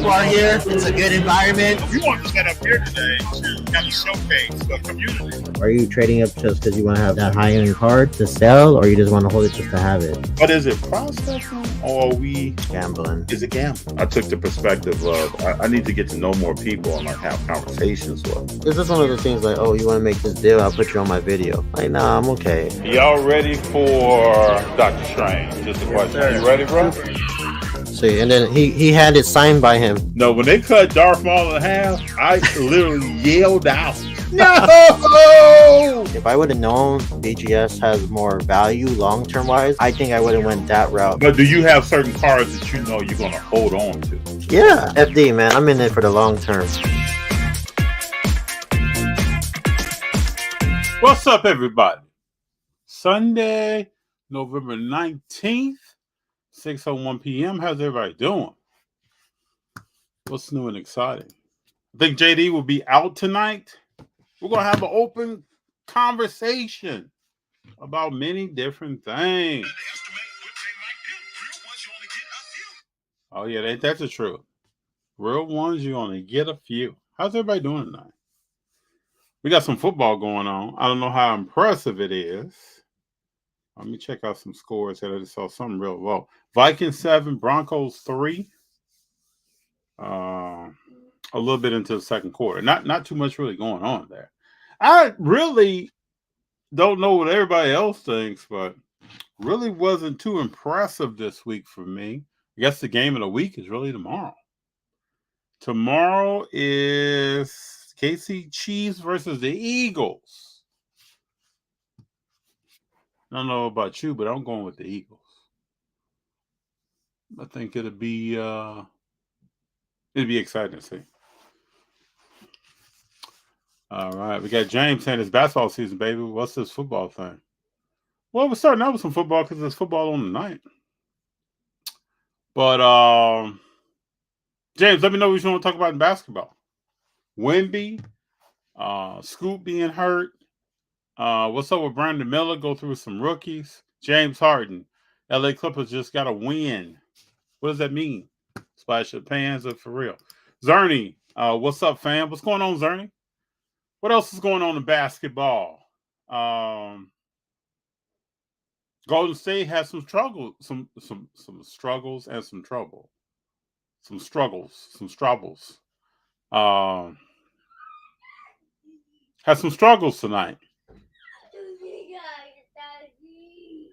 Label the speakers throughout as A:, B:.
A: people are here. It's a good environment.
B: We want to set up here today to kind of showcase the community.
C: Are you trading up just because you want to have that high-end card to sell, or you just want to hold it just to have it?
B: But is it processing or are we
C: Gambling.
B: Is it gambling? I took the perspective of I need to get to know more people and like have conversations with.
C: Is this one of those things like, oh, you want to make this deal? I'll put you on my video. Like, nah, I'm okay.
B: Y'all ready for Dr. Strange? Just a question. Are you ready, bro?
C: See, and then he had it signed by him.
B: No, when they cut Darth Maul in half, I literally yelled out, "No!"
C: If I would have known BGS has more value long-term wise, I think I would have went that route.
B: But do you have certain cards that you know you're going to hold on to?
C: Yeah, FD, man. I'm in it for the long term.
B: What's up, everybody? Sunday, November 19th, 6:01 p.m. How's everybody doing? What's new and exciting? I think JD will be out tonight. We're going to have an open conversation about many different things. Oh, yeah, ain't that the truth? Real ones, you only get a few. How's everybody doing tonight? We got some football going on. I don't know how impressive it is. Let me check out some scores here. I just saw something real low. Vikings 7, Broncos 3. A little bit into the second quarter. Not too much really going on there. I really don't know what everybody else thinks, but really wasn't too impressive this week for me. I guess the game of the week is really tomorrow. Tomorrow is KC Chiefs versus the Eagles. I don't know about you, but I'm going with the Eagles. I think it'll be exciting to see. All right, we got James saying it's basketball season, baby. What's this football thing? Well, we're starting out with some football because there's football on tonight. But James, let me know what you want to talk about in basketball. Wemby, Scoop being hurt. What's up with Brandon Miller? Go through some rookies. James Harden. LA Clippers just got a win. What does that mean? Splash of pans or for real? Zerny, what's up, fam? What's going on, Zerny? What else is going on in basketball? Golden State has some struggles, some struggles and some trouble. Some struggles. Has some struggles tonight.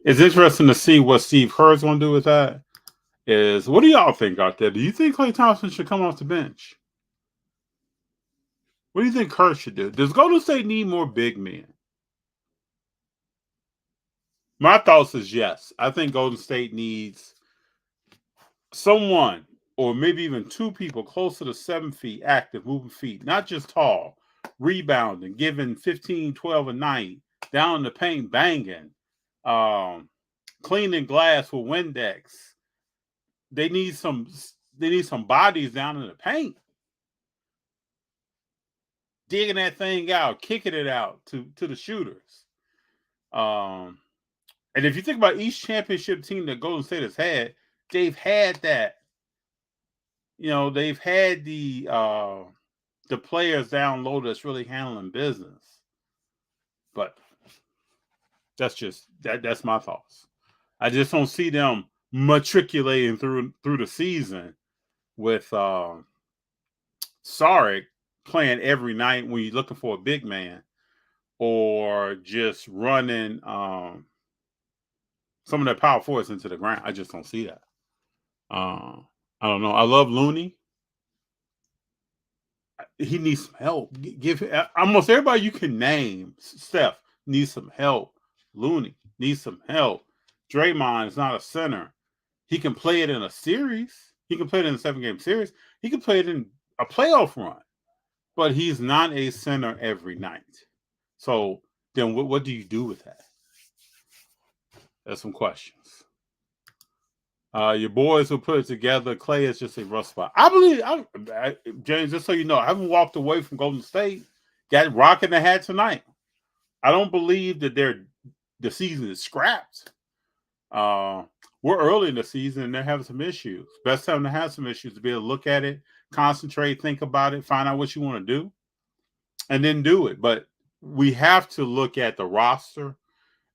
B: It's interesting to see what Steve Kerr's going to do with that. What do y'all think out there? Do you think Klay Thompson should come off the bench? What do you think Kerr should do? Does Golden State need more big men? My thoughts is yes. I think Golden State needs someone or maybe even two people closer to 7 feet, active, moving feet, not just tall, rebounding, giving 15, 12 a night, down in the paint, banging, cleaning glass with Windex. They need some bodies down in the paint. Digging that thing out, kicking it out to the shooters. And if you think about each championship team that Golden State has had, they've had that. You know, they've had the players down low that's really handling business. But that's my thoughts. I just don't see them matriculating through the season with Sarek playing every night when you're looking for a big man, or just running some of their power forwards into the ground. I just don't see that. I don't know. I love Looney. He needs some help. Give almost everybody you can name. Steph needs some help. Looney needs some help. Draymond is not a center. He can play it in a series. He can play it in a 7-game series. He can play it in a playoff run. But he's not a center every night. So then what do you do with that? There's some questions. Your boys will put it together. Klay is just a rough spot. I believe, James, just so you know, I haven't walked away from Golden State. Got rocking the hat tonight. I don't believe that the season is scrapped. We're early in the season and they're having some issues. Best time to have some issues to be able to look at it, concentrate, think about it, find out what you want to do, and then do it. But we have to look at the roster,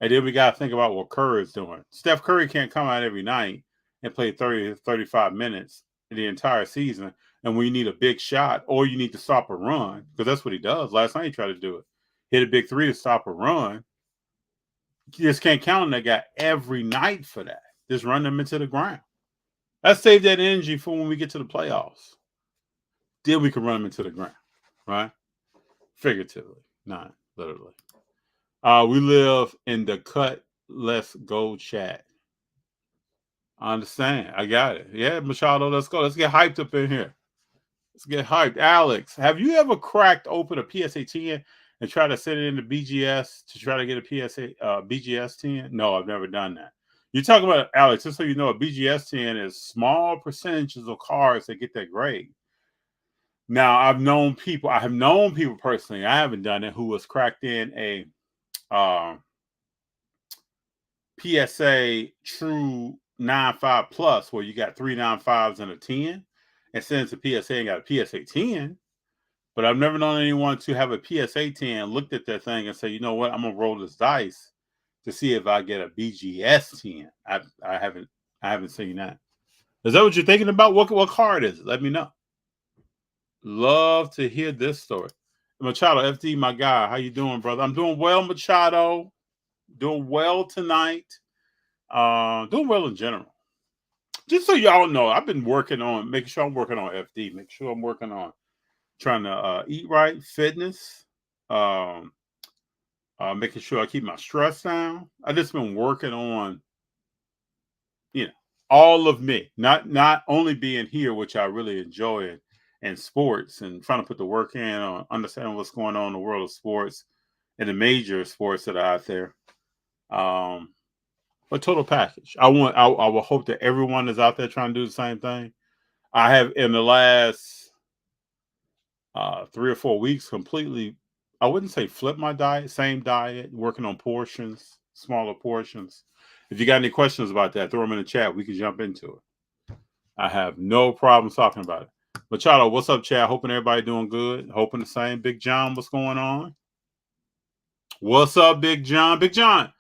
B: and then we got to think about what Curry is doing. Steph Curry can't come out every night and play 30 to 35 minutes the entire season. And when you need a big shot or you need to stop a run, because that's what he does. Last night he tried to do it. Hit a big three to stop a run. You just can't count on that guy every night for that. Just run them into the ground. Let's save that energy for when we get to the playoffs. Then we can run them into the ground, right? Figuratively, not literally. We live in the cut. Let's go chat. I understand. I got it. Yeah, Machado, let's go. Let's get hyped up in here. Let's get hyped. Alex, have you ever cracked open a PSA 10 and try to set it into BGS to try to get a BGS 10? No, I've never done that. You're talking about, Alex, just so you know, a BGS 10 is small percentages of cards that get that grade. Now, I have known people personally, I haven't done it, who was cracked in a PSA True 9.5 Plus, where you got 3 9.5s and a 10, and since the PSA and got a PSA 10. But I've never known anyone to have a PSA 10, looked at that thing and say, you know what, I'm gonna roll this dice to see if I get a BGS 10. I haven't seen that. Is that what you're thinking about? What card is it? Let me know. Love to hear this story. Machado, FD, my guy, how you doing, brother? I'm doing well, Machado. Doing well tonight. Doing well in general. Just so y'all know, I've been working on making sure I'm working on FD. Make sure I'm working on trying to eat right, fitness, making sure I keep my stress down. I just been working on, all of me, not only being here, which I really enjoy, and sports, and trying to put the work in on understanding what's going on in the world of sports and the major sports that are out there. But total package. I will hope that everyone is out there trying to do the same thing. I have, in the last 3 or 4 weeks, completely, I wouldn't say flip my diet, same diet, working on portions, smaller portions. If you got any questions about that, throw them in the chat. We can jump into it. I have no problem talking about it. Machado, what's up, chat? Hoping everybody doing good. Hoping the same. Big John, what's going on? What's up, Big John? Big John,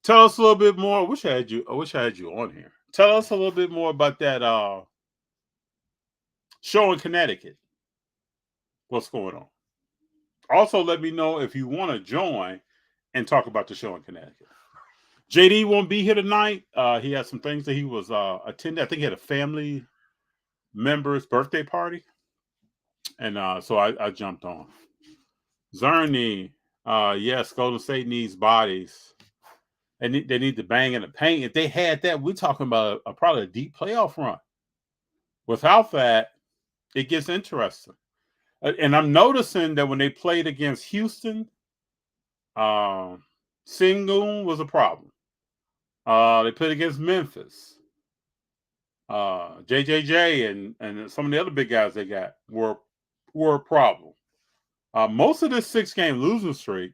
B: tell us a little bit more. I wish I had you on here. Tell us a little bit more about that show in Connecticut. What's going on? Also, let me know if you want to join and talk about the show in Connecticut. JD won't be here tonight. He has some things that he was attending. I think he had a family member's birthday party. And so I jumped on. Zerny, yes, Golden State needs bodies. They need to bang in the paint. If they had that, we're talking about probably a deep playoff run. Without that, it gets interesting. And I'm noticing that when they played against Houston, Sengun was a problem. They played against Memphis. JJJ and some of the other big guys they got were a problem. Most of this 6-game losing streak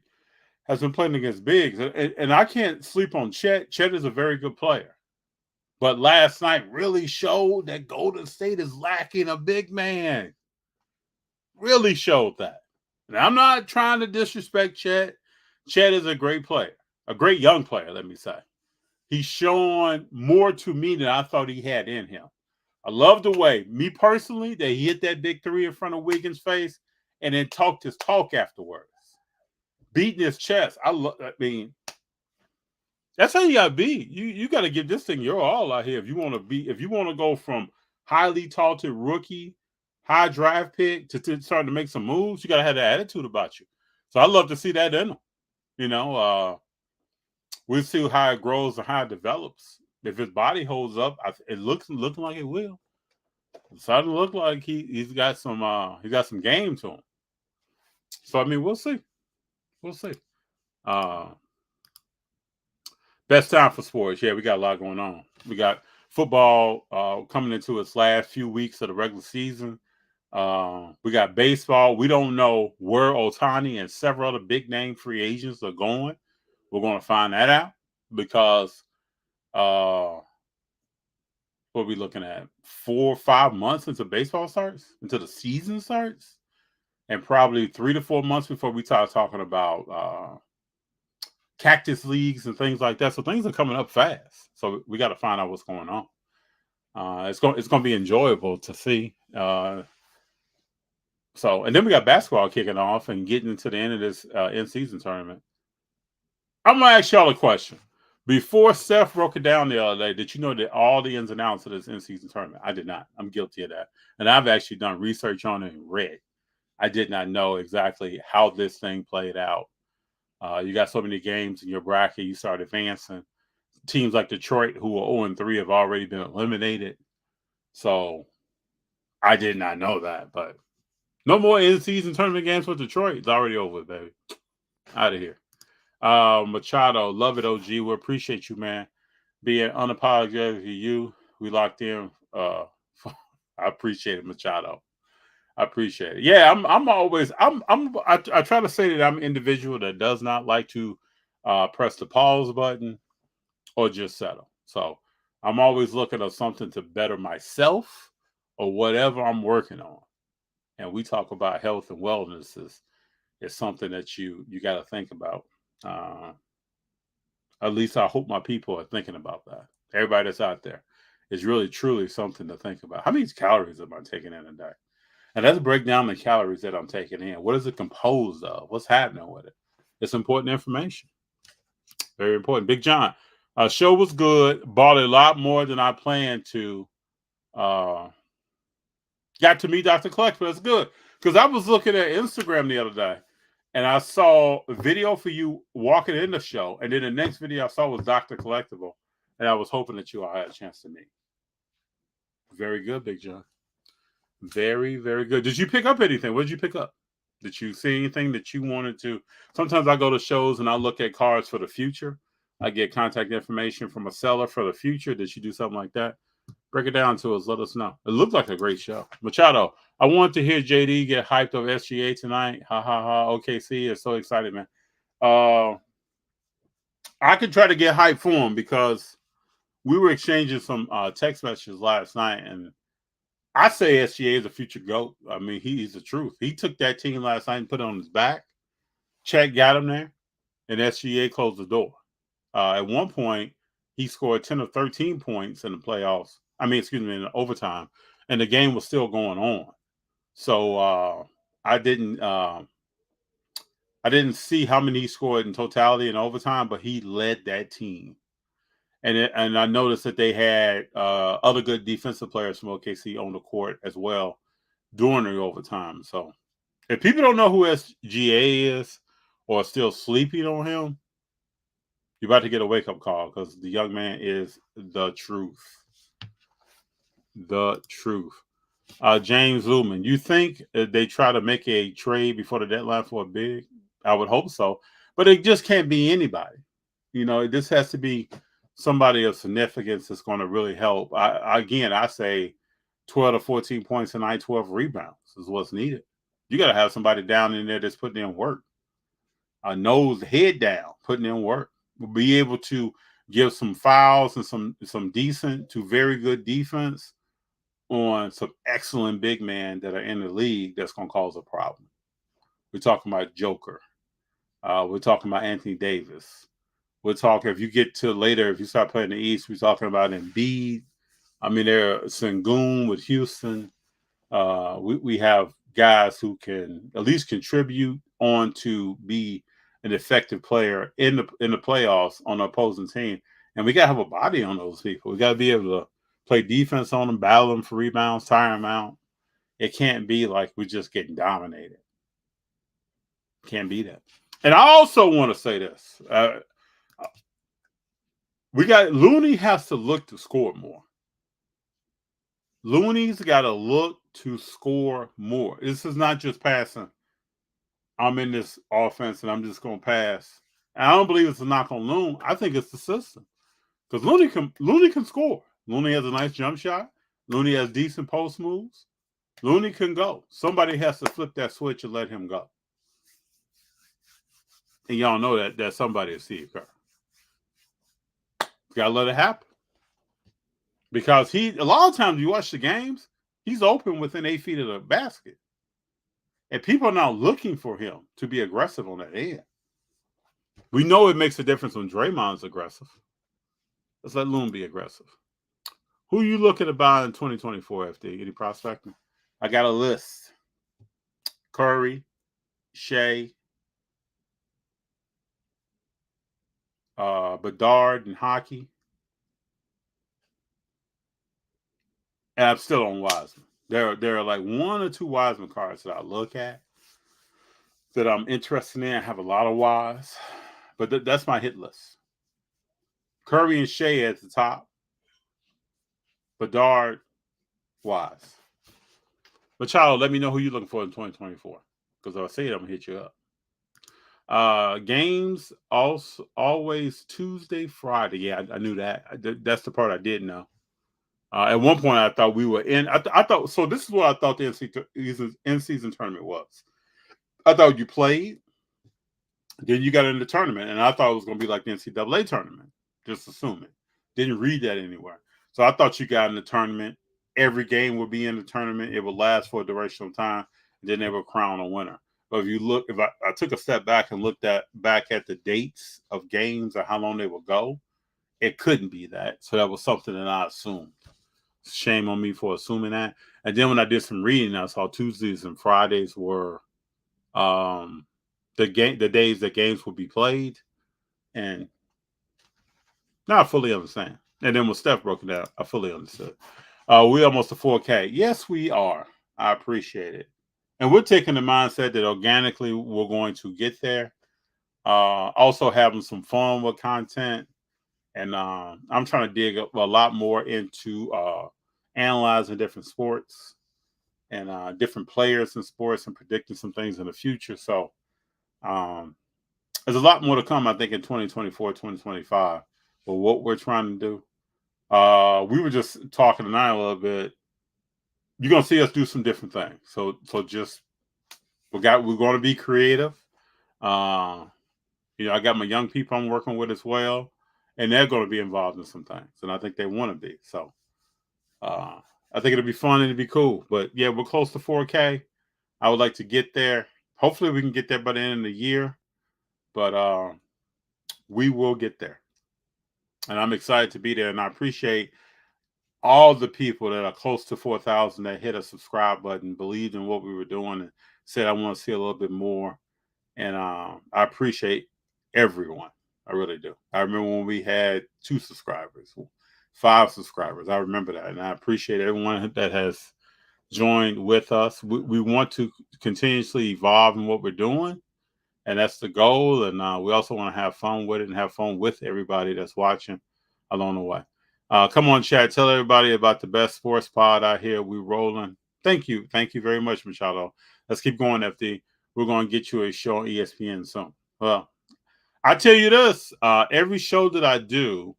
B: has been playing against bigs. And I can't sleep on Chet. Chet is a very good player. But last night really showed that Golden State is lacking a big man. Really showed that. And I'm not trying to disrespect Chet. Chet is a great player. A great young player, let me say. He's shown more to me than I thought he had in him. I love the way, me personally, that he hit that big three in front of Wiggins' face and then talked his talk afterwards. Beating his chest. I mean, that's how you gotta be. You gotta give this thing your all out here if you want to go from highly touted rookie, high draft pick to starting to make some moves. You gotta have that attitude about you. So I love to see that in him. We'll see how it grows and how it develops. If his body holds up, it looking like it will. It's starting to look like he's got some game to him. So I mean, we'll see. We'll see. Best time for sports. Yeah, we got a lot going on. We got football coming into its last few weeks of the regular season. We got baseball. We don't know where Ohtani and several other big name free agents are going. We're going to find that out because what are we looking at? 4 or 5 months until baseball starts, until the season starts, and probably 3 to 4 months before we start talking about cactus leagues and things like that. So things are coming up fast. So we got to find out what's going on. It's going to be enjoyable to see. So, and then we got basketball kicking off and getting into the end of this in-season tournament. I'm going to ask y'all a question. Before Steph broke it down the other day, did you know that all the ins and outs of this in-season tournament? I did not. I'm guilty of that. And I've actually done research on it and read. I did not know exactly how this thing played out. You got so many games in your bracket, you start advancing. Teams like Detroit, who are 0-3, have already been eliminated. So I did not know that, but no more in-season tournament games with Detroit. It's already over, baby. Out of here. Machado, love it, OG. We appreciate you, man. Being unapologetically you. We locked in. I appreciate it, Machado. I appreciate it. Yeah, I try to say that I'm an individual that does not like to press the pause button or just settle. So I'm always looking at something to better myself or whatever I'm working on. And we talk about health and wellness is something that you got to think about. At least I hope my people are thinking about that. Everybody that's out there is really, truly something to think about. How many calories am I taking in a day? And let's break down the calories that I'm taking in. What is it composed of? What's happening with it? It's important information. Very important. Big John, show was good. Bought a lot more than I planned to. Got to meet Dr. Collectible. That's good. Because I was looking at Instagram the other day, and I saw a video for you walking in the show. And then the next video I saw was Dr. Collectible. And I was hoping that you all had a chance to meet. Very good, Big John. Very, very good. Did you pick up anything? What did you pick up? Did you see anything that you wanted to? Sometimes I go to shows and I look at cards for the future. I get contact information from a seller for the future. Did you do something like that? Break it down to us. Let us know. It looked like a great show. Machado, I want to hear JD get hyped over SGA tonight. Ha ha ha. OKC is so excited, man. I could try to get hyped for him because we were exchanging some text messages last night, and I say SGA is a future GOAT. I mean, he's the truth. He took that team last night and put it on his back. Chet got him there, and SGA closed the door. At one point, he scored 10 or 13 points in the playoffs. In the overtime, and the game was still going on. So I didn't see how many he scored in totality in overtime, but he led that team. And I noticed that they had other good defensive players from OKC on the court as well during the overtime. So if people don't know who SGA is or are still sleeping on him, you're about to get a wake-up call because the young man is the truth. The truth. James Luman, you think they try to make a trade before the deadline for a big? I would hope so. But it just can't be anybody. This has to be somebody of significance that's going to really help. I say 12 to 14 points a night, 12 rebounds is what's needed. You got to have somebody down in there that's putting in work. Nose, head down, putting in work. Be able to give some fouls and some decent to very good defense on some excellent big men that are in the league that's going to cause a problem. We're talking about Joker. We're talking about Anthony Davis. We're talking, if you get to later, if you start playing the East, we're talking about Embiid. There are Sengun with Houston. We have guys who can at least contribute on to be an effective player in the playoffs on the opposing team. And we got to have a body on those people. We got to be able to play defense on them, battle them for rebounds, tire them out. It can't be like we're just getting dominated. Can't be that. And I also want to say this. Looney has to look to score more. Looney's got to look to score more. This is not just passing. I'm in this offense and I'm just going to pass. And I don't believe it's a knock on Looney. I think it's the system. Because Looney can score. Looney has a nice jump shot. Looney has decent post moves. Looney can go. Somebody has to flip that switch and let him go. And y'all know that somebody is Steve Kerr. Got to let it happen. Because a lot of times you watch the games, he's open within 8 feet of the basket. And people are now looking for him to be aggressive on that end. We know it makes a difference when Draymond's aggressive. Let's let Loon be aggressive. Who you looking to buy in 2024, FD? Any prospecting? I got a list. Curry, Shea, Bedard, and Hockey. And I'm still on Wiseman. There are like 1 or 2 Wiseman cards that I look at that I'm interested in. I have a lot of Wise, but that's my hit list. Curry and Shea at the top. Bedard, Wise. Machado, let me know who you're looking for in 2024. Because if I say it, I'm going to hit you up. Games also always Tuesday, Friday. Yeah, I knew that. That's the part I didn't know. At one point, I thought we were in. I thought so. This is what I thought the in-season tournament was. I thought you played, then you got in the tournament, and I thought it was going to be like the NCAA tournament. Just assuming. Didn't read that anywhere. So I thought you got in the tournament. Every game would be in the tournament. It would last for a duration of time, and then they would crown a winner. But if you look, if I took a step back and looked back at the dates of games or how long they would go, it couldn't be that. So that was something that I assumed. Shame on me for assuming that. And then when I did some reading, I saw Tuesdays and Fridays were the days that games would be played, and now I fully understand. And then when Steph broke it down, I fully understood. We almost to 4K. Yes, we are. I appreciate it. And we're taking the mindset that organically we're going to get there. Also having some fun with content. And I'm trying to dig a lot more into analyzing different sports and different players in sports and predicting some things in the future. So there's a lot more to come, I think, in 2024, 2025. But what we're trying to do, we were just talking tonight a little bit. You're gonna see us do some different things. So just we're going to be creative. I got my young people I'm working with as well, and they're going to be involved in some things, and I think they want to be. So I think it'll be fun and it'll be cool. But yeah, we're close to 4K. I would like to get there. Hopefully, we can get there by the end of the year. But we will get there. And I'm excited to be there. And I appreciate all the people that are close to 4,000 that hit a subscribe button, believed in what we were doing, and said, I want to see a little bit more. And I appreciate everyone. I really do. I remember when we had 2 subscribers, 5 subscribers. I remember that. And I appreciate everyone that has joined with us. We want to continuously evolve in what we're doing. And that's the goal. And we also want to have fun with it and have fun with everybody that's watching along the way. Come on, chat. Tell everybody about the best sports pod out here. We rolling. Thank you. Thank you very much, Machado. Let's keep going, FD. We're going to get you a show on ESPN soon. Well, I tell you this. Every show that I do,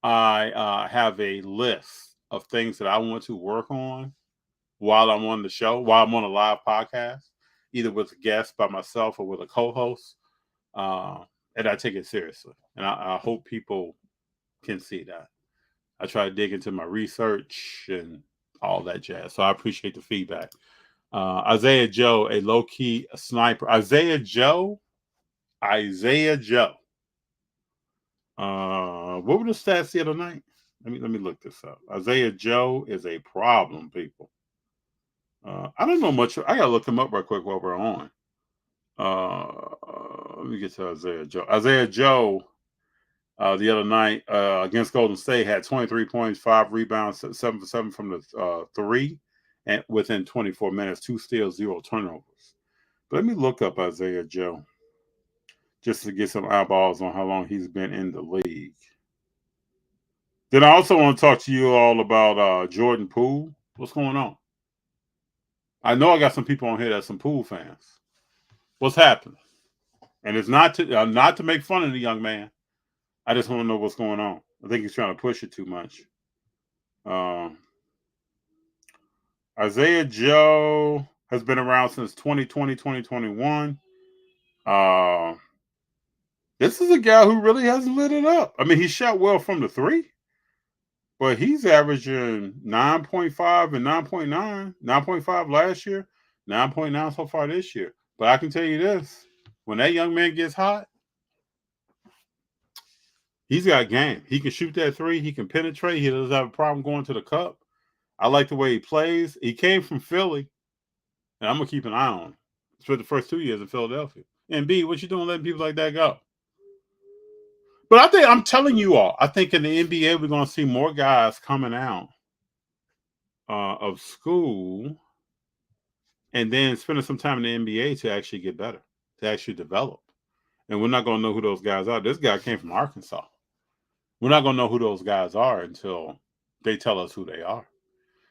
B: I have a list of things that I want to work on while I'm on the show, while I'm on a live podcast, either with a guest by myself or with a co-host. And I take it seriously. And I hope people can see that. I try to dig into my research and all that jazz. So I appreciate the feedback. Isaiah Joe, a low-key sniper. Isaiah Joe. What were the stats the other night? Let me look this up. Isaiah Joe is a problem, people. I don't know much. I gotta look him up real quick while we're on. Let me get to Isaiah Joe. Isaiah Joe, the other night against Golden State, had 23 points, 5 rebounds, 7 for 7 from the 3, and within 24 minutes, 2 steals, 0 turnovers. But let me look up Isaiah Joe just to get some eyeballs on how long he's been in the league. Then I also want to talk to you all about Jordan Poole. What's going on? I know I got some people on here that's some Poole fans. What's happening? And it's not to make fun of the young man. I just want to know what's going on. I think he's trying to push it too much. Isaiah Joe has been around since 2020, 2021. This is a guy who really has lit it up. I mean, he shot well from the 3. But he's averaging 9.5 and 9.9. 9.5 last year, 9.9 so far this year. But I can tell you this, when that young man gets hot, he's got game. He can shoot that three. He can penetrate. He doesn't have a problem going to the cup. I like the way he plays. He came from Philly, and I'm going to keep an eye on him. For the first 2 years in Philadelphia. And B, what you doing letting people like that go? But I'm telling you all, I think in the NBA, we're going to see more guys coming out of school and then spending some time in the NBA to actually get better, to actually develop. And we're not going to know who those guys are. This guy came from Arkansas. We're not going to know who those guys are until they tell us who they are.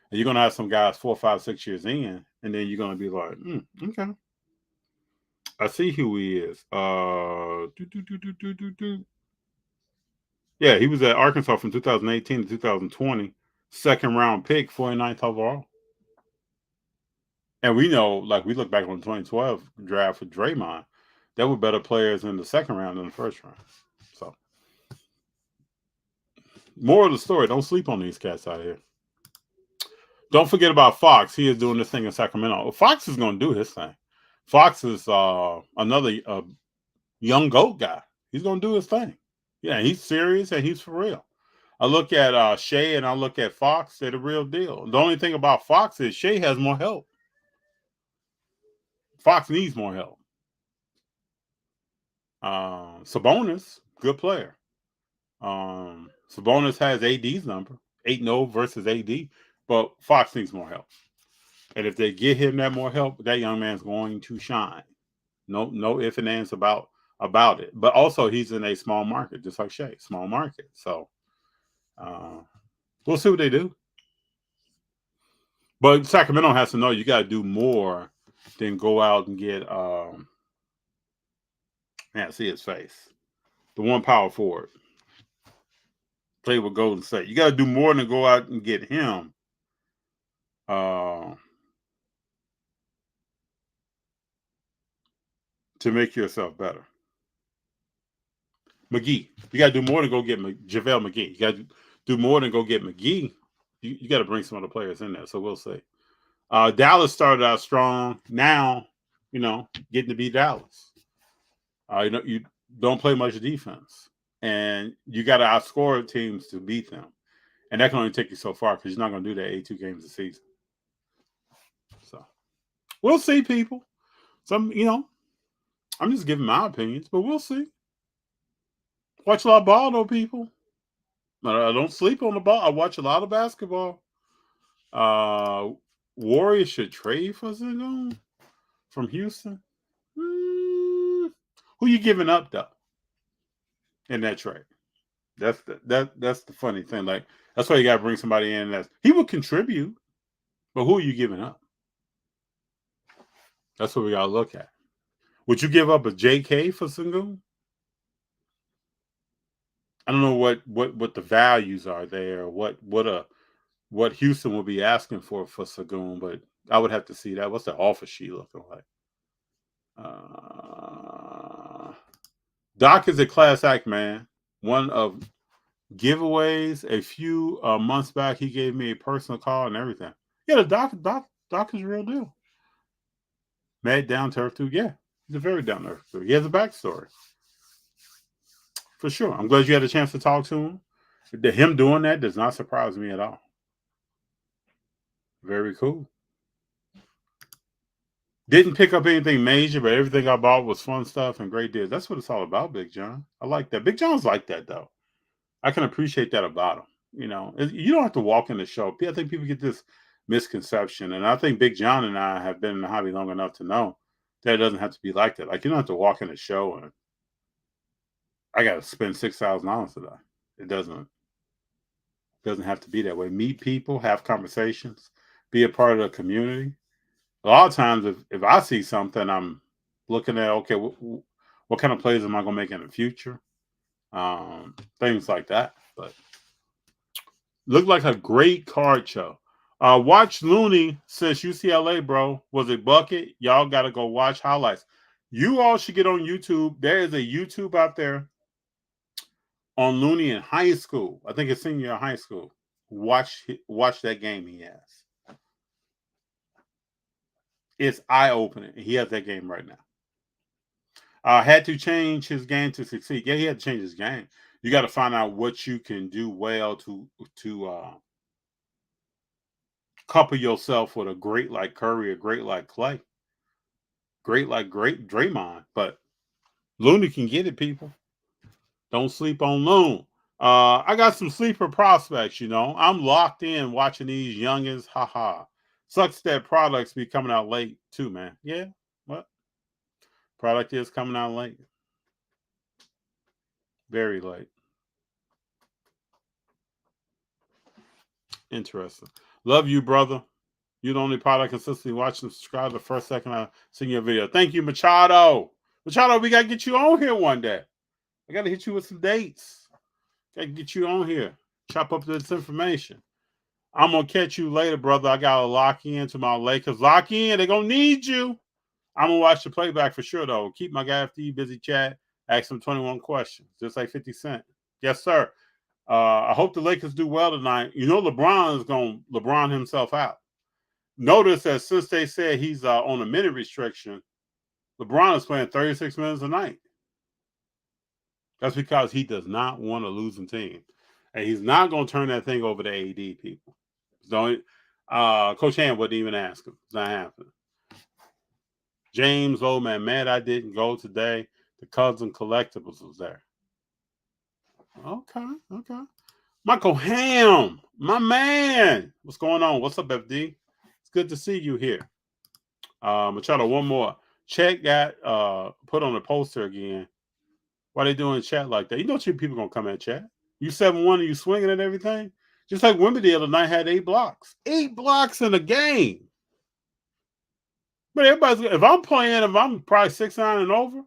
B: And you're going to have some guys 4, 5, 6 years in, and then you're going to be like, okay. I see who he is. Yeah, he was at Arkansas from 2018 to 2020. Second round pick, 49th overall. And we know, like we look back on the 2012 draft with Draymond, there were better players in the second round than the first round. So, moral of the story, don't sleep on these cats out here. Don't forget about Fox. He is doing this thing in Sacramento. Fox is going to do his thing. Fox is another young GOAT guy. He's going to do his thing. Yeah, he's serious and he's for real. I look at Shea and I look at Fox. They're the real deal. The only thing about Fox is Shea has more help. Fox needs more help. Sabonis, good player. Sabonis has AD's number, 8-0 versus AD, but Fox needs more help. And if they get him that more help, that young man's going to shine. No ifs and ands about it. But also, he's in a small market, just like Shea, small market. So we'll see what they do. But Sacramento has to know you got to do more than go out and get see his face. The one power forward. Play with Golden State. You got to do more than go out and get him. To make yourself better. McGee. You got to do more than go get JaVale McGee. You got to do more than go get McGee. You got to bring some other players in there. So we'll see. Dallas started out strong. Now, getting to beat Dallas. You don't play much defense. And you got to outscore teams to beat them. And that can only take you so far because you're not going to do that 82 games a season. So we'll see, people. I'm just giving my opinions, but we'll see. Watch a lot of ball, though, people. I don't sleep on the ball. I watch a lot of basketball. Warriors should trade for Sengun from Houston. Who you giving up, though, in that trade? That's the funny thing. Like, that's why you got to bring somebody in he will contribute, but who are you giving up? That's what we got to look at. Would you give up a JK for Sengun? I don't know what the values are there. What Houston will be asking for Sengun, but I would have to see that. What's the offer sheet looking like? Doc is a class act, man. One of giveaways. A few months back, he gave me a personal call and everything. Yeah, the Doc is a real deal. Mad down to earth too. Yeah, he's a very down to earth dude. He has a backstory. For sure. I'm glad you had a chance to talk to him. Him doing that does not surprise me at all. Very cool. Didn't pick up anything major, but everything I bought was fun stuff and great deals. That's what it's all about, Big John. I like that. Big John's like that, though. I can appreciate that about him. You don't have to walk in the show. I think people get this misconception, and I think Big John and I have been in the hobby long enough to know that it doesn't have to be like that. Like, you don't have to walk in the show and I got to spend $6,000 today. It doesn't have to be that way. Meet people, have conversations, be a part of the community. A lot of times, if I see something, I'm looking at, okay, what kind of plays am I going to make in the future? Things like that. But looked like a great card show. Watch Looney since UCLA, bro. Was it bucket? Y'all got to go watch highlights. You all should get on YouTube. There is a YouTube out there on Looney in high school. I think it's senior high school. Watch that game he has. It's eye-opening. He has that game right now. Had to change his game to succeed. Yeah, he had to change his game. You got to find out what you can do well to couple yourself with a great like Curry, a great like Clay, great Draymond. But Looney can get it, people. Don't sleep on Loon. I got some sleeper prospects, I'm locked in watching these youngins. Haha. Sucks that products be coming out late too, man. Yeah, what? Product is coming out late. Very late. Interesting. Love you, brother. You're the only pod I consistently watch and subscribe the first second I see your video. Thank you, Machado. Machado, we got to get you on here one day. I got to hit you with some dates. Got to get you on here. Chop up this information. I'm going to catch you later, brother. I got to lock in to my Lakers. Lock in. They're going to need you. I'm going to watch the playback for sure, though. Keep my guy FD busy chat. Ask him 21 questions, just like 50 Cent. Yes, sir. I hope the Lakers do well tonight. LeBron is going to LeBron himself out. Notice that since they said he's on a minute restriction, LeBron is playing 36 minutes a night. That's because he does not want a losing team. And he's not going to turn that thing over to AD, people. Don't. Coach Ham wouldn't even ask him. It's not happening. James, old man, mad I didn't go today. The Cubs and Collectibles was there. Okay. Michael Ham, my man. What's going on? What's up, FD? It's good to see you here. Machado, one more. Chat got put on the poster again. Why they doing chat like that? You know people going to come at chat. You 7-1 and you swinging at everything? Just like Wemby the other night had 8 blocks. 8 blocks in a game. But if I'm probably 6'9" and over,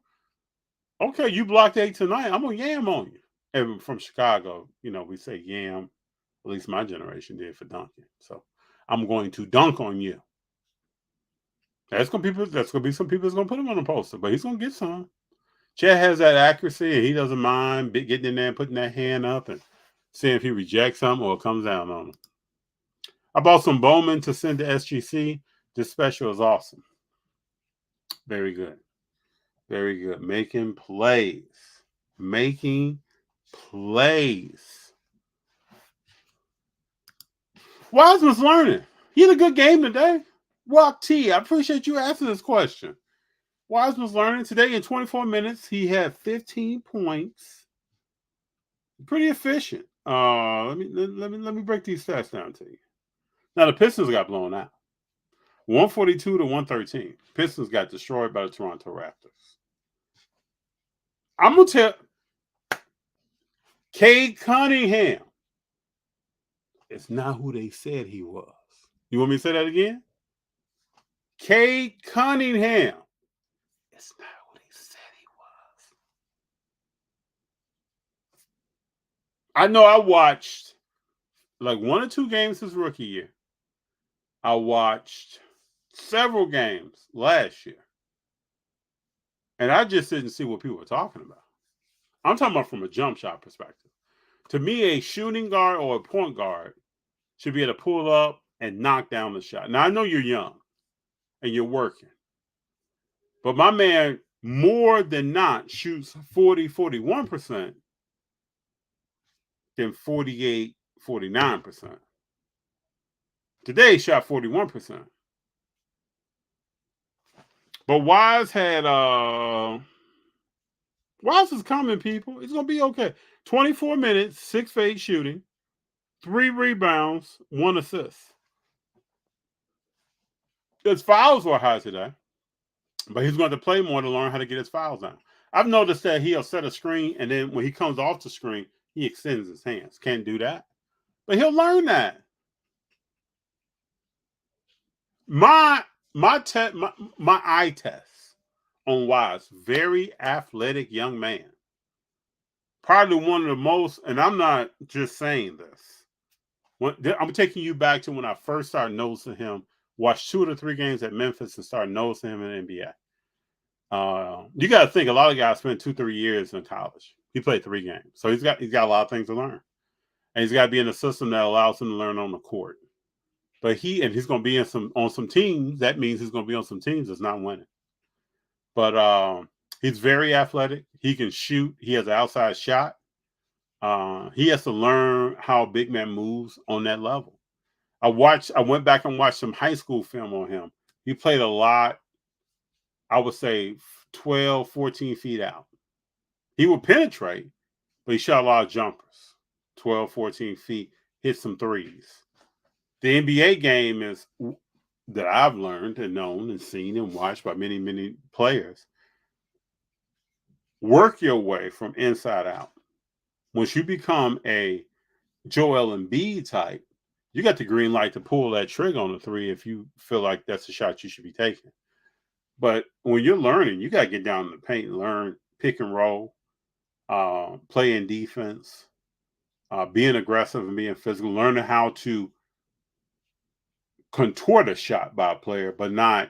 B: okay, you blocked 8 tonight, I'm going to yam on you. And from Chicago, we say yam. At least my generation did for dunking. So I'm going to dunk on you. That's going to be some people that's going to put him on the poster, but he's going to get some. Chet has that accuracy, and he doesn't mind getting in there and putting that hand up and seeing if he rejects something or comes down on him. I bought some Bowman to send to SGC. This special is awesome. Very good. Very good. Making plays. Wiseman's learning. He had a good game today. Rock T, I appreciate you asking this question. Wiseman's learning today in 24 minutes. He had 15 points. Pretty efficient. Let me break these stats down to you. Now the Pistons got blown out. 142 to 113. Pistons got destroyed by the Toronto Raptors. I'm gonna tell Cade Cunningham. It's not who they said he was. You want me to say that again? Cade Cunningham. It's not who they said he was. I know I watched like 1 or 2 games his rookie year. I watched several games last year. And I just didn't see what people were talking about. I'm talking about from a jump shot perspective. To me, a shooting guard or a point guard should be able to pull up and knock down the shot. Now, I know you're young and you're working. But my man, more than not, shoots 41% than 49%. Today, he shot 41%. But Wise is coming, people. It's going to be okay. 24 minutes, 6 for 8 shooting, 3 rebounds, 1 assist. His fouls were high today, but he's going to play more to learn how to get his fouls down. I've noticed that he'll set a screen, and then when he comes off the screen, he extends his hands. Can't do that, but he'll learn that. My eye test on Wise, very athletic young man. Probably one of the most, and I'm not just saying this. I'm taking you back to when I first started noticing him, watched 2 or 3 games at Memphis and started noticing him in the NBA. You got to think a lot of guys spent 2-3 years in college. He played 3 games. So he's got a lot of things to learn. and he's got to be in a system that allows him to learn on the court. But he's going to be on some teams. That means he's going to be on some teams that's not winning. But he's very athletic. He can shoot. He has an outside shot. He has to learn how a big man moves on that level. I went back and watched some high school film on him. He played a lot, I would say 12, 14 feet out. He would penetrate, but he shot a lot of jumpers. 12, 14 feet, hit some threes. The NBA game is that I've learned and known and seen and watched by many, many players. Work your way from inside out. Once you become a Joel Embiid type, you got the green light to pull that trigger on the three if you feel like that's the shot you should be taking. But when you're learning, you got to get down in the paint and learn pick and roll, playing defense, being aggressive and being physical, learning how to contort a shot by a player, but not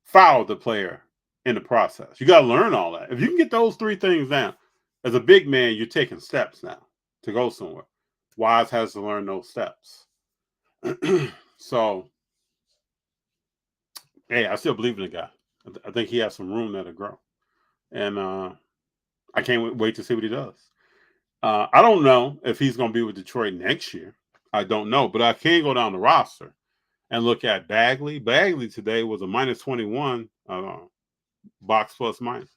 B: foul the player in the process. You got to learn all that. If you can get those three things down, as a big man, you're taking steps now to go somewhere. Wise has to learn those steps. So, hey, I still believe in the guy. I think he has some room there to grow. And I can't wait to see what he does. I don't know if he's going to be with Detroit next year. I don't know. But I can go down the roster and look at Bagley. Bagley today was a minus 21 box plus minus.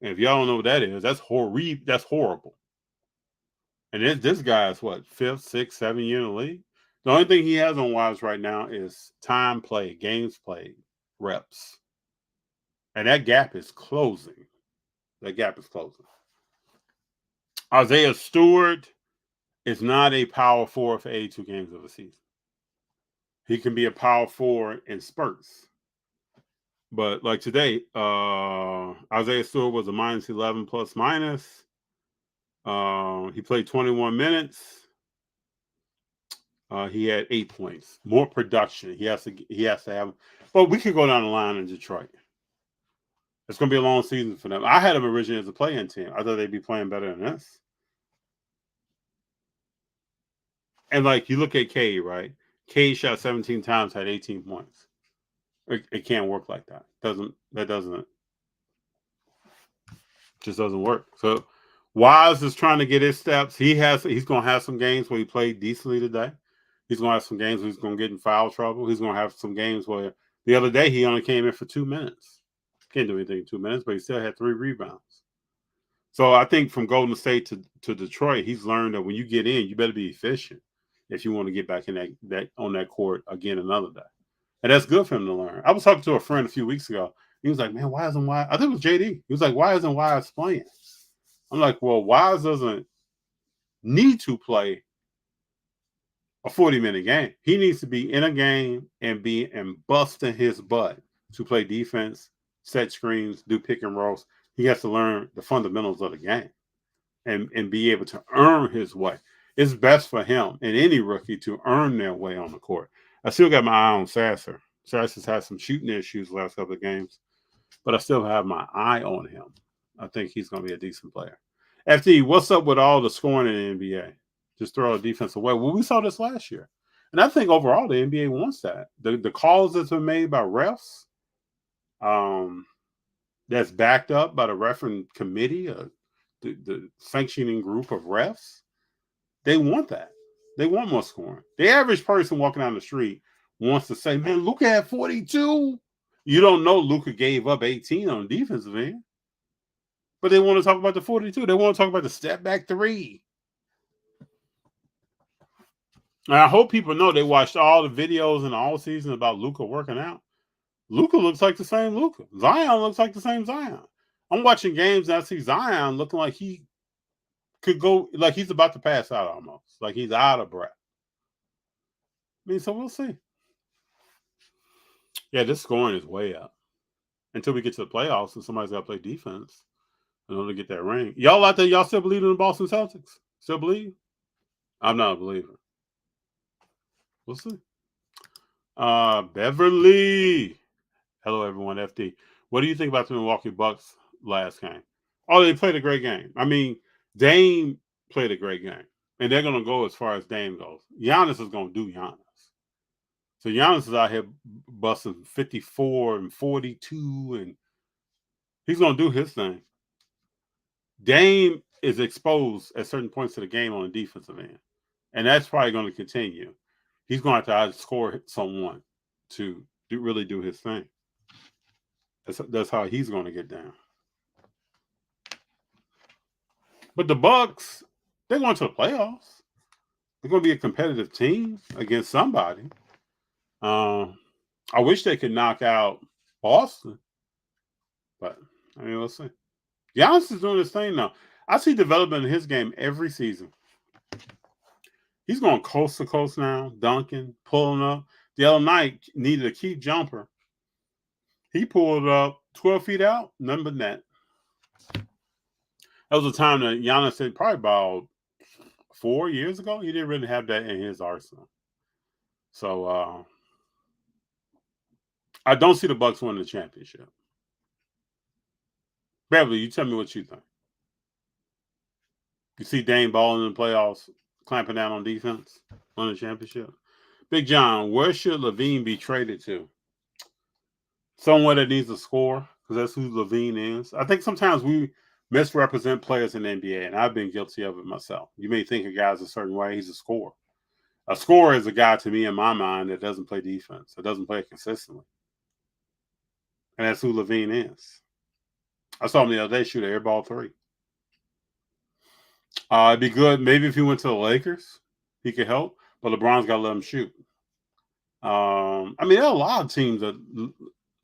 B: And if y'all don't know what that is, that's horrible. That's horrible. And this guy is what, 5th, 6th, 7th year in the league? The only thing he has on Wise right now is time played, games played, reps. And that gap is closing. Isaiah Stewart is not a power forward for 82 games of a season. He can be a power forward in spurts. But like today, Isaiah Stewart was a minus 11 plus minus. He played 21 minutes. He had 8 points, more production. He has to have. But we could go down the line in Detroit. It's going to be a long season for them. I had them originally as a play-in team. I thought they'd be playing better than this. And like you look at Cade, right? Cade shot 17 times, had 18 points. It can't work like that. Just doesn't work. So Wise is trying to get his steps. He's going to have some games where he played decently today. He's going to have some games where he's going to get in foul trouble. He's going to have some games where the other day he only came in for 2 minutes. Can't do anything in 2 minutes, but he still had 3 rebounds. So I think from Golden State to Detroit, he's learned that when you get in, you better be efficient if you want to get back in that on that court again another day. And that's good for him to learn. I was talking to a friend a few weeks ago. He was like, man, why isn't Wise? I think it was JD. He was like, why isn't Wise playing? I'm like, well, Wise doesn't need to play a 40-minute game. He needs to be in a game and busting his butt to play defense, set screens, do pick and rolls. He has to learn the fundamentals of the game and be able to earn his way. It's best for him and any rookie to earn their way on the court. I still got my eye on Sasser. Sasser's had some shooting issues the last couple of games, but I still have my eye on him. I think he's going to be a decent player. FD, what's up with all the scoring in the NBA? Just throw a defense away. Well, we saw this last year. And I think overall the NBA wants that. The calls that's been made by refs, that's backed up by the referee committee, the sanctioning group of refs, they want that. They want more scoring. The average person walking down the street wants to say, man, Luka had 42. You don't know Luka gave up 18 on the defensive end. But they want to talk about the 42. They want to talk about the step back 3. And I hope people know they watched all the videos in the all season about Luka working out. Luka looks like the same Luka. Zion looks like the same Zion. I'm watching games and I see Zion looking like he could go, like he's about to pass out almost. Like he's out of breath. I mean, so we'll see. Yeah, this scoring is way up. Until we get to the playoffs and somebody's got to play defense in order to get that ring. Y'all out there, y'all still believe in the Boston Celtics? Still believe? I'm not a believer. We'll see. Beverly. Hello, everyone. FD. What do you think about the Milwaukee Bucks last game? Oh, they played a great game. I mean, Dame played a great game. and they're going to go as far as Dame goes. Giannis is going to do Giannis. So Giannis is out here busting 54 and 42, and he's going to do his thing. Dame is exposed at certain points of the game on the defensive end, and that's probably going to continue. He's going to have to outscore someone to really do his thing. That's how he's going to get down. But the Bucks, they're going to the playoffs. They're going to be a competitive team against somebody. I wish they could knock out Boston, but I mean, we'll see. Giannis is doing his thing now. I see development in his game every season. He's going coast to coast now, dunking, pulling up. The other night needed a key jumper. He pulled up 12 feet out, none but net. That was a time that Giannis said probably about 4 years ago. He didn't really have that in his arsenal. So I don't see the Bucks winning the championship. Beverly, you tell me what you think. You see Dame balling in the playoffs, clamping down on defense on the championship. Big John, where should Levine be traded to? Somewhere that needs a score, because that's who Levine is. I think sometimes we misrepresent players in the NBA, and I've been guilty of it myself. You may think a guy's a certain way. He's a scorer. A scorer is a guy, to me, in my mind, that doesn't play defense. That doesn't play it consistently. And that's who Levine is. I saw him the other day shoot an air ball 3. It'd be good. Maybe if he went to the Lakers, he could help. But LeBron's got to let him shoot. I mean, there are a lot of teams that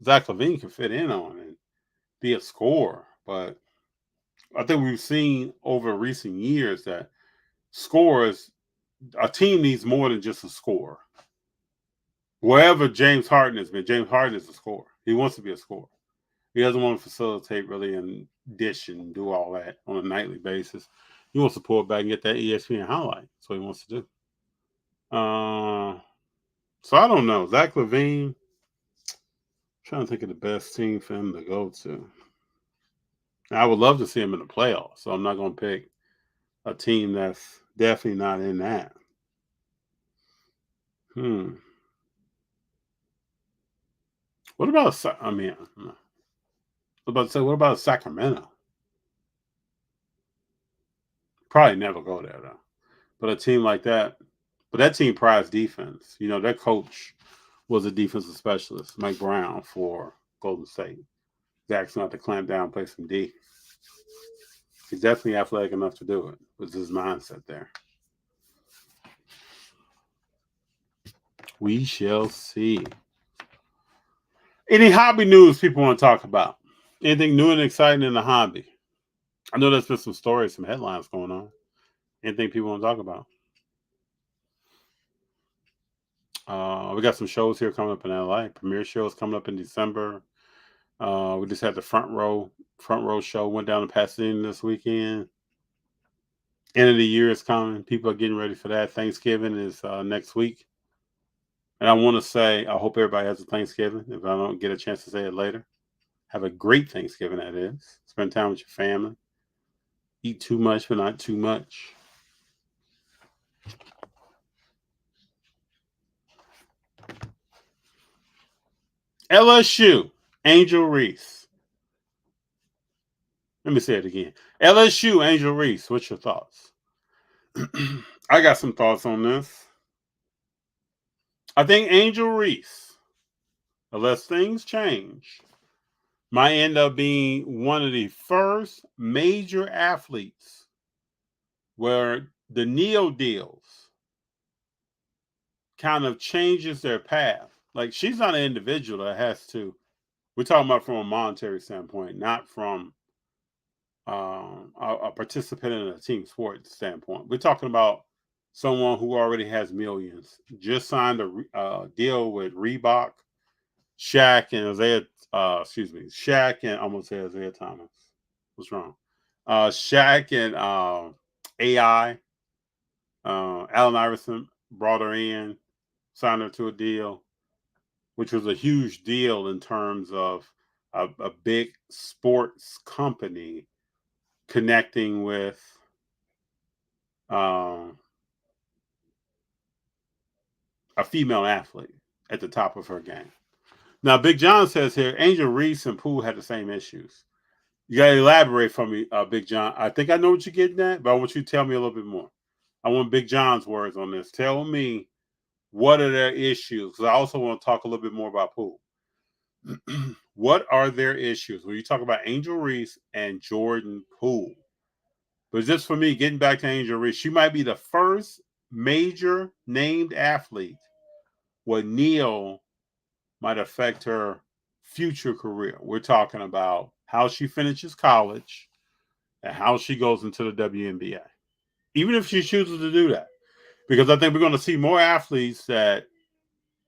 B: Zach LaVine can fit in on and be a scorer. But I think we've seen over recent years that scorers, a team needs more than just a scorer. Wherever James Harden has been, James Harden is a scorer. He wants to be a scorer. He doesn't want to facilitate really and dish and do all that on a nightly basis. He wants to pull it back and get that ESPN highlight. That's what he wants to do. So I don't know. Zach LaVine, I'm trying to think of the best team for him to go to. I would love to see him in the playoffs, so I'm not going to pick a team that's definitely not in that. What about what about Sacramento? Probably never go there though. But a team like that, but that team prides defense. You know, their coach was a defensive specialist, Mike Brown, for Golden State. Zach's going to have to clamp down and play some D. He's definitely athletic enough to do it with his mindset there. We shall see. Any hobby news people want to talk about? Anything new and exciting in the hobby? I know there's been some stories, some headlines going on. Anything people want to talk about? We got some shows here coming up in LA. Premiere shows coming up in December. We just had the front row show. Went down to Pasadena this weekend. End of the year is coming. People are getting ready for that. Thanksgiving is next week. And I want to say, I hope everybody has a Thanksgiving. If I don't get a chance to say it later, have a great Thanksgiving, that is. Spend time with your family. Eat too much, but not too much. LSU, Angel Reese. Let me say it again. LSU, Angel Reese. What's your thoughts? I got some thoughts on this. I think Angel Reese, unless things change, might end up being one of the first major athletes where the Neo deals kind of changes their path. Like, she's not an individual that has to, we're talking about from a monetary standpoint, not from a participant in a team sport standpoint. We're talking about someone who already has millions, just signed a deal with Reebok, Shaq and I almost said Isaiah Thomas. What's wrong? Shaq and AI. Allen Iverson brought her in, signed her to a deal, which was a huge deal in terms of a big sports company connecting with a female athlete at the top of her game. Now, Big John says here, Angel Reese and Pooh had the same issues. You got to elaborate for me, Big John. I think I know what you're getting at, but I want you to tell me a little bit more. I want Big John's words on this. Tell me, what are their issues? Because I also want to talk a little bit more about Pooh. What are their issues when you talk about Angel Reese and Jordan Poole? But just for me, getting back to Angel Reese, she might be the first major named athlete where Neil might affect her future career. We're talking about how she finishes college and how she goes into the WNBA. Even if she chooses to do that. Because I think we're going to see more athletes that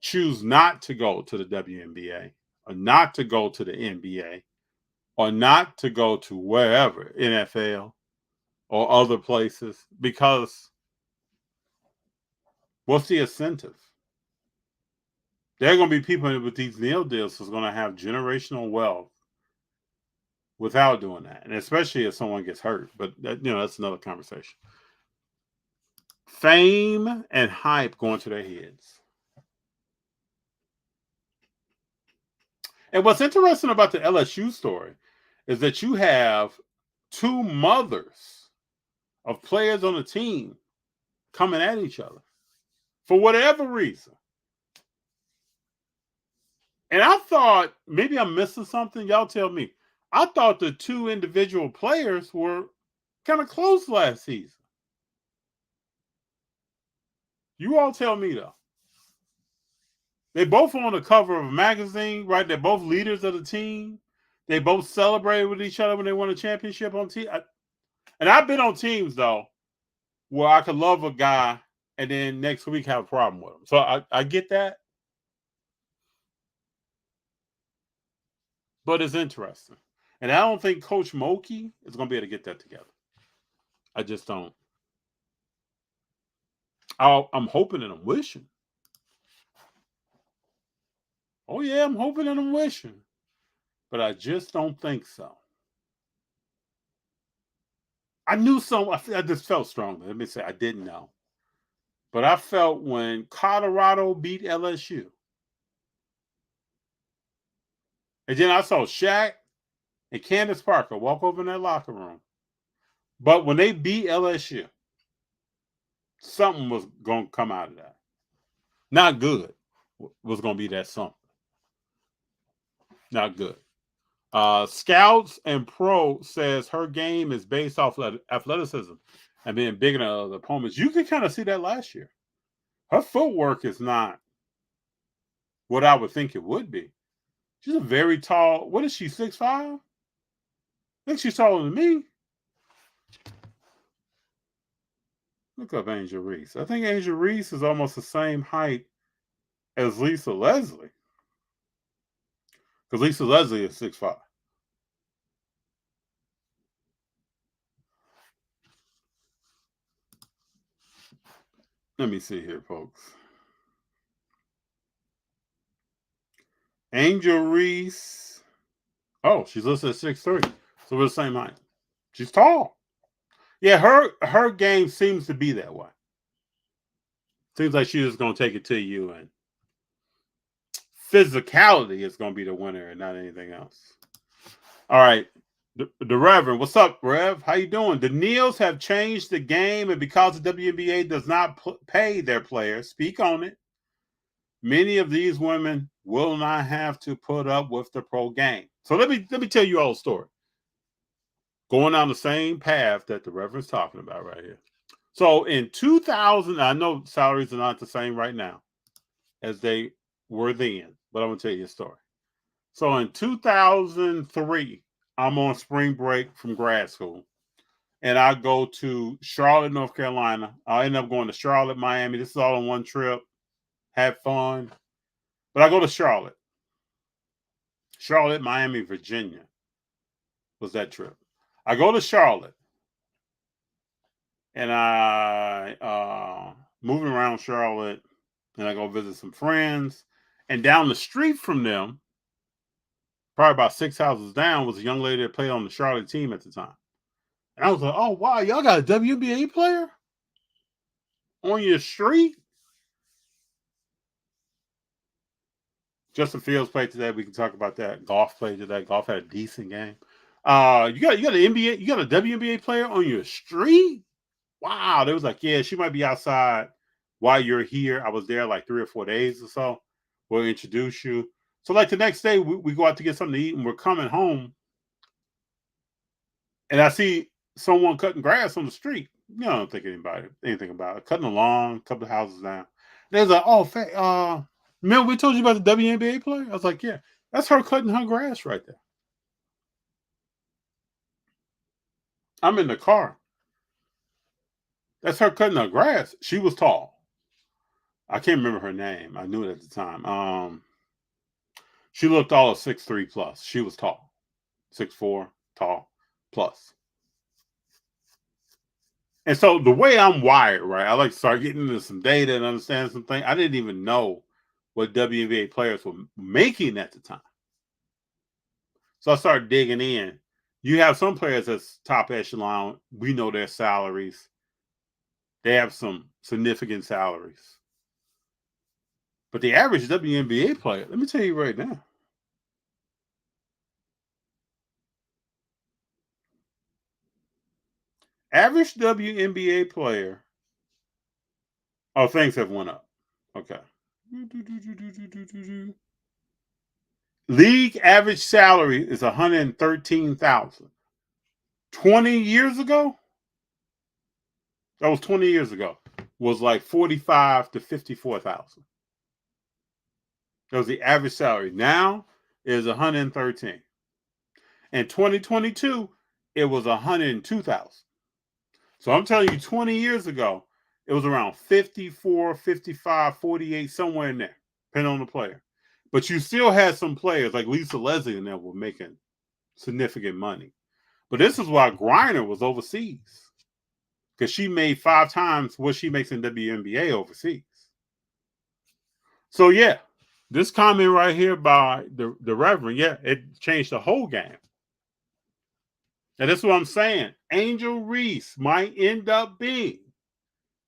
B: choose not to go to the WNBA or not to go to the NBA or not to go to wherever, NFL or other places, because what's the incentive? There are going to be people with these Neil deals who's going to have generational wealth without doing that, and especially if someone gets hurt. But that's another conversation. Fame and hype going to their heads. And what's interesting about the LSU story is that you have two mothers of players on the team coming at each other for whatever reason. And I thought, maybe I'm missing something. Y'all tell me. I thought the two individual players were kind of close last season. You all tell me, though. They both on the cover of a magazine, right? They're both leaders of the team. They both celebrated with each other when they won a championship on team. And I've been on teams, though, where I could love a guy and then next week have a problem with him. So I get that. But it's interesting. And I don't think Coach Moki is going to be able to get that together. I just don't. I'm hoping and I'm wishing. Oh, yeah, I'm hoping and I'm wishing. But I just don't think so. I knew I just felt strongly. Let me say I didn't know. But I felt when Colorado beat LSU. And then I saw Shaq and Candace Parker walk over in their locker room. But when they beat LSU, something was going to come out of that. Not good was going to be that something. Not good. Scouts and Pro says her game is based off athleticism and being bigger than other opponents. You can kind of see that last year. Her footwork is not what I would think it would be. She's a very tall. What is she, 6'5"? I think she's taller than me. Look up Angel Reese. I think Angel Reese is almost the same height as Lisa Leslie. Because Lisa Leslie is 6'5". Let me see here, folks. Angel Reese. Oh, she's listed at 6'3". So we're the same height. She's tall. Yeah, her game seems to be that way. Seems like she's just going to take it to you, and physicality is going to be the winner and not anything else. All right. The Reverend, what's up, Rev? How you doing? The Neils have changed the game, and because the WNBA does not pay their players, speak on it. Many of these women will not have to put up with the pro game. So let me tell you all a story. Going down the same path that the Reverend's talking about right here. So in 2000, I know salaries are not the same right now as they were then, but I'm going to tell you a story. So in 2003, I'm on spring break from grad school, and I go to Charlotte, North Carolina. I end up going to Charlotte, Miami. This is all in one trip. Had fun. But I go to Charlotte. Charlotte, Miami, Virginia was that trip. I go to Charlotte, and I moving around Charlotte, and I go visit some friends. And down the street from them, probably about 6 houses down, was a young lady that played on the Charlotte team at the time. And I was like, oh, wow, y'all got a WNBA player on your street? Justin Fields played today. We can talk about that. Golf played today. Golf had a decent game. You got an NBA, you got a WNBA player on your street? Wow. They was like, yeah, she might be outside while you're here. I was there like 3 or 4 days or so. We'll introduce you. So like the next day, we go out to get something to eat, and we're coming home, and I see someone cutting grass on the street. You know, I don't think anything about it. Cutting a lawn, a couple of houses down. They was like, oh, remember we told you about the WNBA player? I was like, yeah, that's her cutting her grass right there. I'm in the car. That's her cutting her grass. She was tall. I can't remember her name. I knew it at the time. She looked all of 6'3" plus. She was tall. 6'4", tall, plus. And so the way I'm wired, right, I like to start getting into some data and understand some things. I didn't even know what WNBA players were making at the time. So I started digging in. You have some players that's top echelon. We know their salaries. They have some significant salaries. But the average WNBA player, let me tell you right now. Average WNBA player. Oh, things have went up. Okay. League average salary is $113,000. 20 years ago, that was 20 years ago, was like 45 to 54,000. That was the average salary. Now is 113. In 2022, it was 102,000. So I'm telling you, 20 years ago, it was around 54, 55, 48, somewhere in there, depending on the player. But you still had some players like Lisa Leslie and them were making significant money. But this is why Griner was overseas, because she made 5 times what she makes in WNBA overseas. So yeah, this comment right here by the Reverend, yeah, it changed the whole game. And that's what I'm saying. Angel Reese might end up being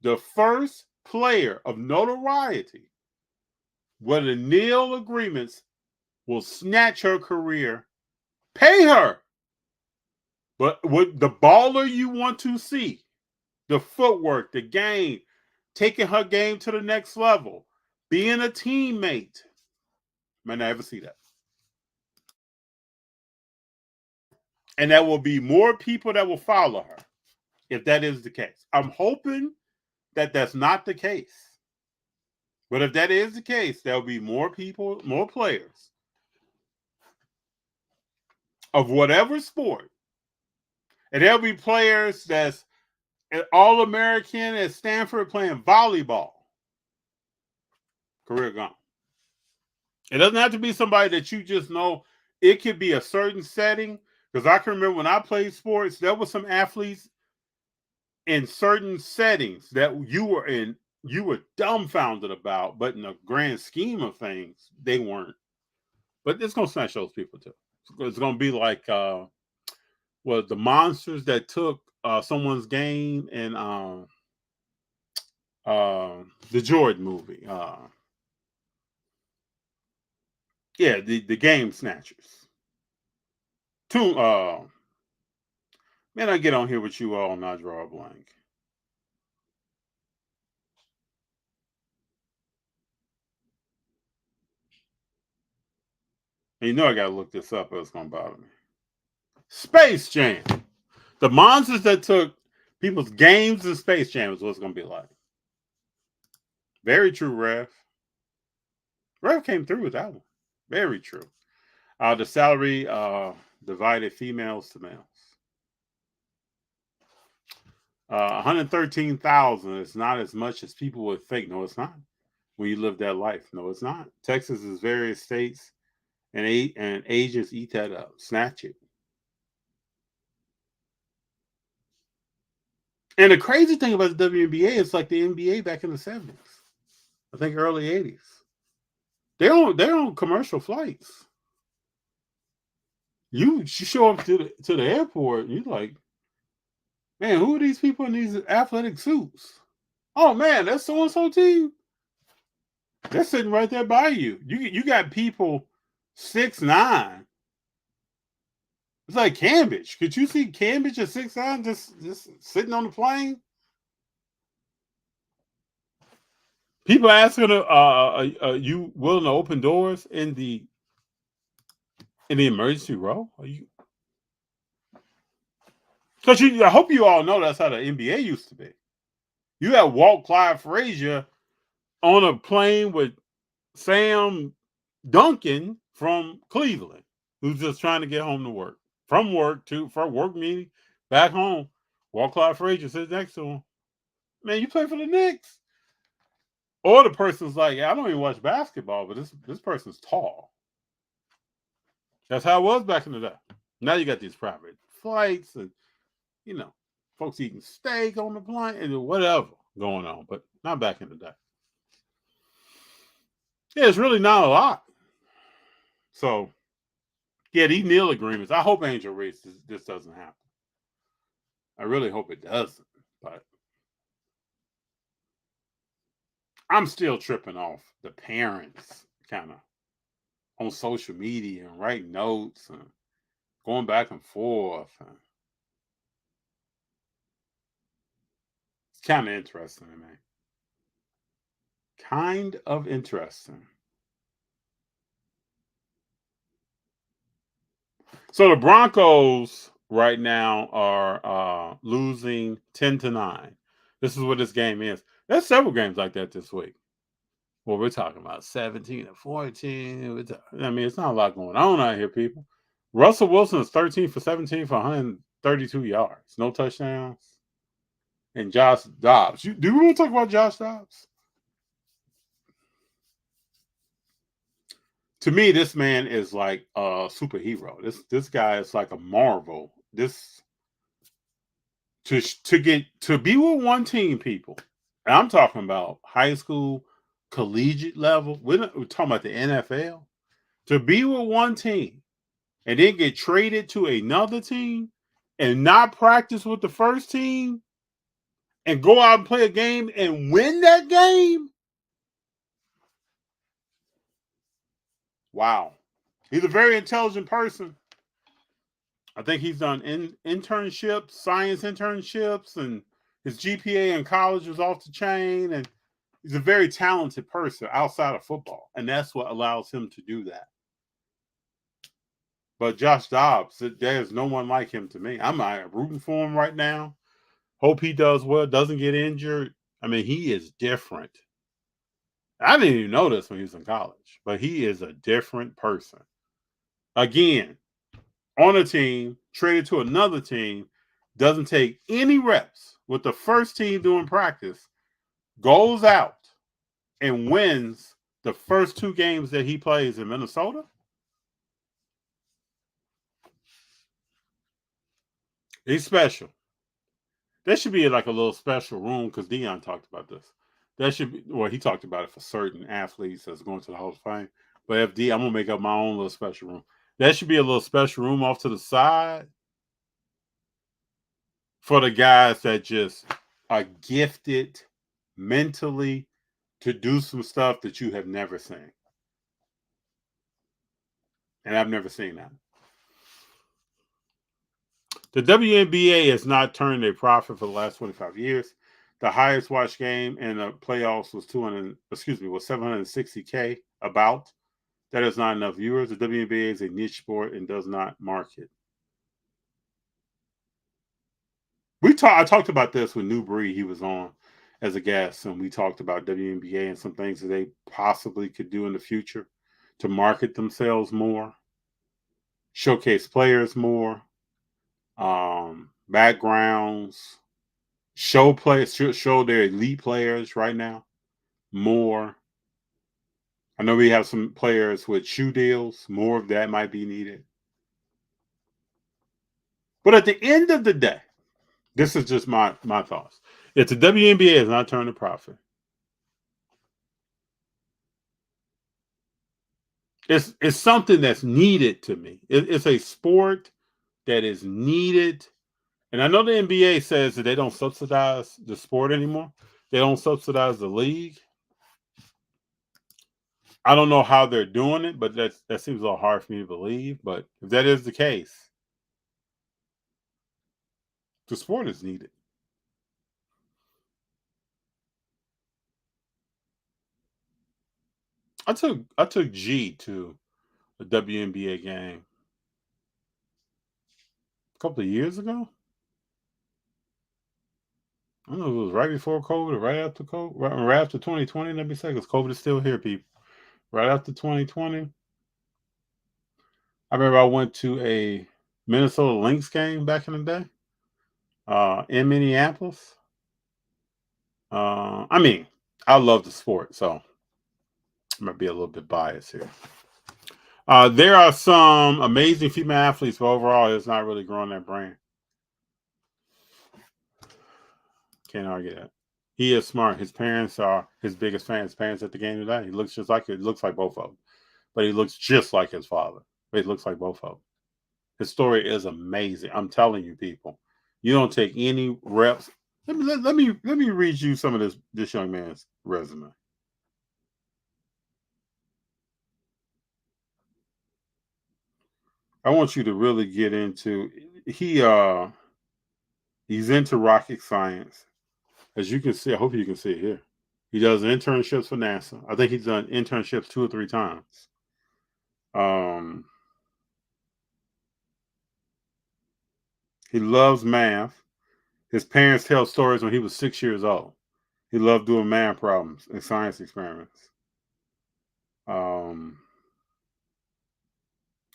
B: the first player of notoriety where the nil agreements will snatch her career, pay her. But with the baller you want to see, the footwork, the game, taking her game to the next level, being a teammate, might not ever see that. And there will be more people that will follow her if that is the case. I'm hoping that that's not the case. But if that is the case, there'll be more people, more players of whatever sport. And there'll be players that's All-American at Stanford playing volleyball. Career gone. It doesn't have to be somebody that you just know. It could be a certain setting. Because I can remember when I played sports, there were some athletes in certain settings that you were dumbfounded about, but in the grand scheme of things, they weren't. But it's gonna snatch those people too. It's gonna be like the monsters that took someone's game in the Jordan movie. Yeah, the game snatchers. Man, I get on here with you all and I draw a blank. And you know I gotta look this up or it's gonna bother me. Space Jam. The monsters that took people's games in Space Jam is what it's gonna be like. Very true, Rev. Rev came through with that one. Very true. The salary divided females to males. 113,000 is not as much as people would think. No, it's not. When you live that life, no, it's not. Texas is various states, and agents eat that up, snatch it. And the crazy thing about the WNBA is like the NBA back in the 70s. I think early 80s. They're on commercial flights. You show up to the airport, and you're like, man, who are these people in these athletic suits? Oh man, that's so and so team. They're sitting right there by you. You got people 6'9". It's like Cambridge. Could you see Cambridge at 6'9", just sitting on the plane? People asking, are you willing to open doors in the emergency row? Are you? Because I hope you all know that's how the NBA used to be. You had Walt Clyde Frazier on a plane with Sam Duncan from Cleveland, who's just trying to get home to work. From work meeting, back home. Walt Clyde Frazier sits next to him. Man, you play for the Knicks. Or the person's like, I don't even watch basketball, but this person's tall. That's how it was back in the day. Now you got these private flights and, folks eating steak on the plane and whatever going on, but not back in the day. Yeah, it's really not a lot. So, yeah, these Neal agreements, I hope Angel Reese this doesn't happen. I really hope it doesn't, but I'm still tripping off the parents kind of on social media and writing notes and going back and forth. And it's kind of interesting to me. Kind of interesting. So the Broncos right now are losing 10-9. This is what this game is. There's several games like that this week. Well, we're talking about 17-14. I mean, it's not a lot going on out here, people. Russell Wilson is 13 for 17 for 132 yards. No touchdowns. And Josh Dobbs. Do we want to talk about Josh Dobbs? To me, this man is like a superhero. This guy is like a Marvel. To be with one team, people. And I'm talking about high school, collegiate level. We're talking about the NFL. To be with one team and then get traded to another team and not practice with the first team and go out and play a game and win that game. Wow. He's a very intelligent person. I think he's done internships, science internships, and his GPA in college was off the chain. And he's a very talented person outside of football. And that's what allows him to do that. But Josh Dobbs, there's no one like him to me. I'm rooting for him right now. Hope he does well, doesn't get injured. I mean, he is different. I didn't even know this when he was in college, but he is a different person. Again, on a team, traded to another team, doesn't take any reps with the first team doing practice, goes out and wins the first two games that he plays in Minnesota. He's special. There should be like a little special room because Deion talked about this. That should be, well, he talked about it for certain athletes that's going to the Hall of Fame. But I'm going to make up my own little special room. That should be a little special room off to the side for the guys that just are gifted mentally to do some stuff that you have never seen. And I've never seen that. The WNBA has not turned a profit for the last 25 years. The highest watched game in the playoffs was 760K about. That is not enough viewers. The WNBA is a niche sport and does not market. I talked about this with New Breed. He was on as a guest, and we talked about WNBA and some things that they possibly could do in the future to market themselves more, showcase players more, backgrounds, show their elite players right now more. I know we have some players with shoe deals. More of that might be needed. But at the end of the day, this is just my thoughts. If the WNBA has not turned a profit, it's something that's needed to me. It's a sport that is needed. And I know the NBA says that they don't subsidize the sport anymore. They don't subsidize the league. I don't know how they're doing it, but that seems a little hard for me to believe. But if that is the case, the sport is needed. I took G to a WNBA game a couple of years ago. I don't know if it was right before COVID or right after COVID, right after 2020. Let me say, because COVID is still here, people. Right after 2020, I remember I went to a Minnesota Lynx game back in the day in Minneapolis. I mean, I love the sport, so I might be a little bit biased here. There are some amazing female athletes, but overall, it's not really growing that brand. Can't argue that. He is smart. His parents are his biggest fans. His parents at the game today. He looks just like it. Looks like both of them, but he looks just like his father. But he looks like both of them. His story is amazing. I'm telling you, people. You don't take any reps. Let me read you some of this young man's resume. I want you to really get into he's into rocket science. As you can see, I hope you can see it here. He does internships for NASA. I think he's done internships 2 or 3 times. He loves math. His parents tell stories when he was 6 years old. He loved doing math problems and science experiments.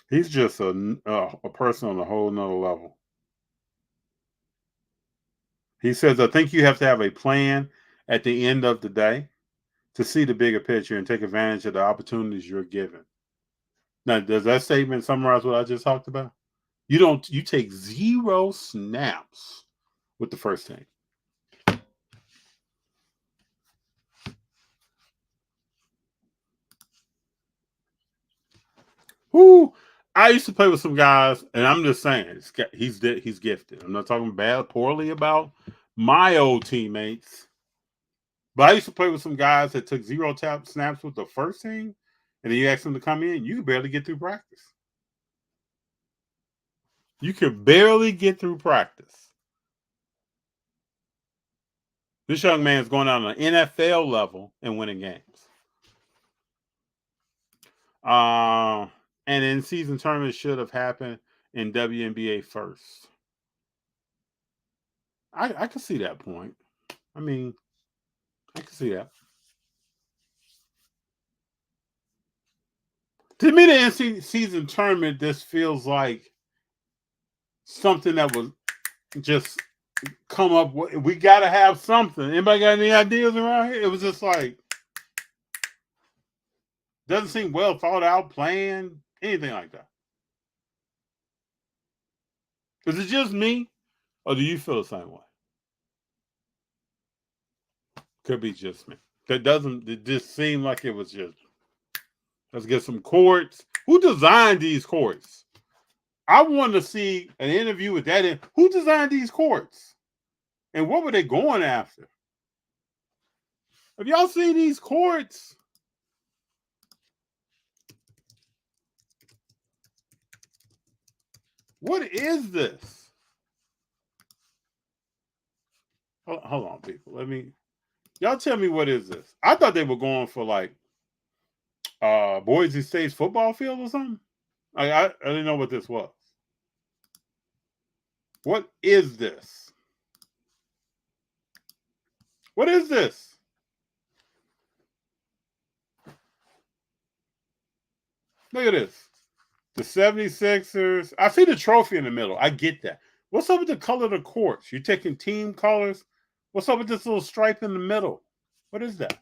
B: He's just a person on a whole nother level. He says, I think you have to have a plan at the end of the day to see the bigger picture and take advantage of the opportunities you're given. Now, does that statement summarize what I just talked about? You take 0 snaps with the first team. Who I used to play with some guys, and I'm just saying he's gifted. I'm not talking poorly about my old teammates, but I used to play with some guys that took 0 snaps with the first team, and then you ask them to come in, you could barely get through practice. You could barely get through practice. This young man is going on an NFL level and winning games. And in season tournament should have happened in WNBA first. I can see that point. I mean, I can see that. To me, the in-season tournament, this feels like something that was just come up with. We got to have something. Anybody got any ideas around here? It was just like, doesn't seem well thought out, planned, anything like that. Is it just me, or do you feel the same way? Could be just me. It just seemed like it was just, let's get some courts. Who designed these courts? I want to see an interview with that. Who designed these courts? And what were they going after? Have y'all seen these courts? What is this? Hold on, people. Y'all tell me what is this? I thought they were going for like Boise State's football field or something. I didn't know what this was. What is this? What is this? Look at this. The 76ers. I see the trophy in the middle. I get that. What's up with the color of the courts? You're taking team colors? What's up with this little stripe in the middle? What is that?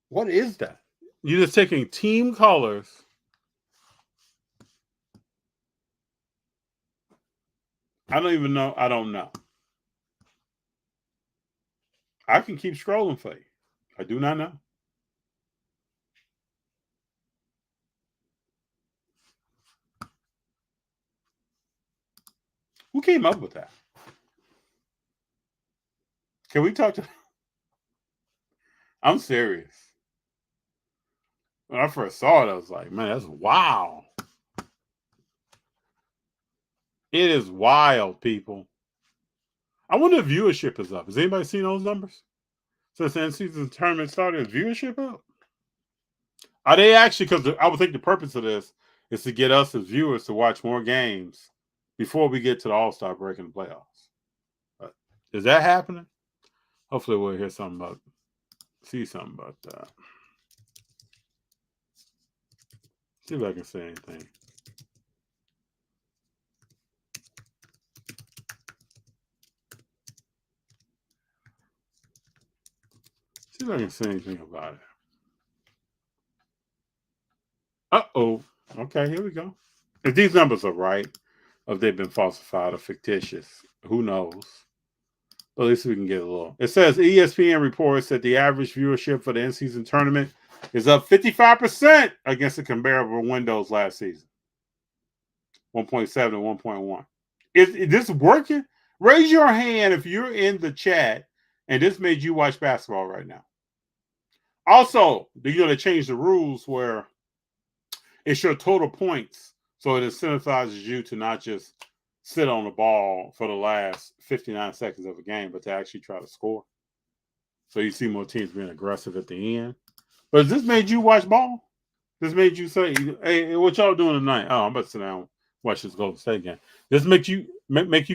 B: What is that? You're just taking team colors. I don't even know. I don't know. I can keep scrolling for you. I do not know. Who came up with that? Can we talk to? I'm serious. When I first saw it, I was like, man, that's wild. It is wild, people. I wonder if viewership is up. Has anybody seen those numbers? Since the season tournament started, is viewership up? Are they actually, because I would think the purpose of this is to get us as viewers to watch more games before we get to the All-Star break in the playoffs. Is that happening? Hopefully we'll hear something about, see something about that. See if I can say anything. See if I can say anything about it. Uh-oh. Okay, here we go. If these numbers are right, or if they've been falsified or fictitious, who knows? But at least we can get a little. It says ESPN reports that the average viewership for the in-season tournament is up 55% against the comparable windows last season. 1.7 to 1.1. Is this working? Raise your hand if you're in the chat and this made you watch basketball right now. Also, they're going to change the rules where it's your total points, so it incentivizes you to not just sit on the ball for the last 59 seconds of a game, but to actually try to score. So you see more teams being aggressive at the end. But has this made you watch ball? This made you say, hey, what y'all doing tonight? Oh, I'm about to sit down and watch this Golden State game. This make you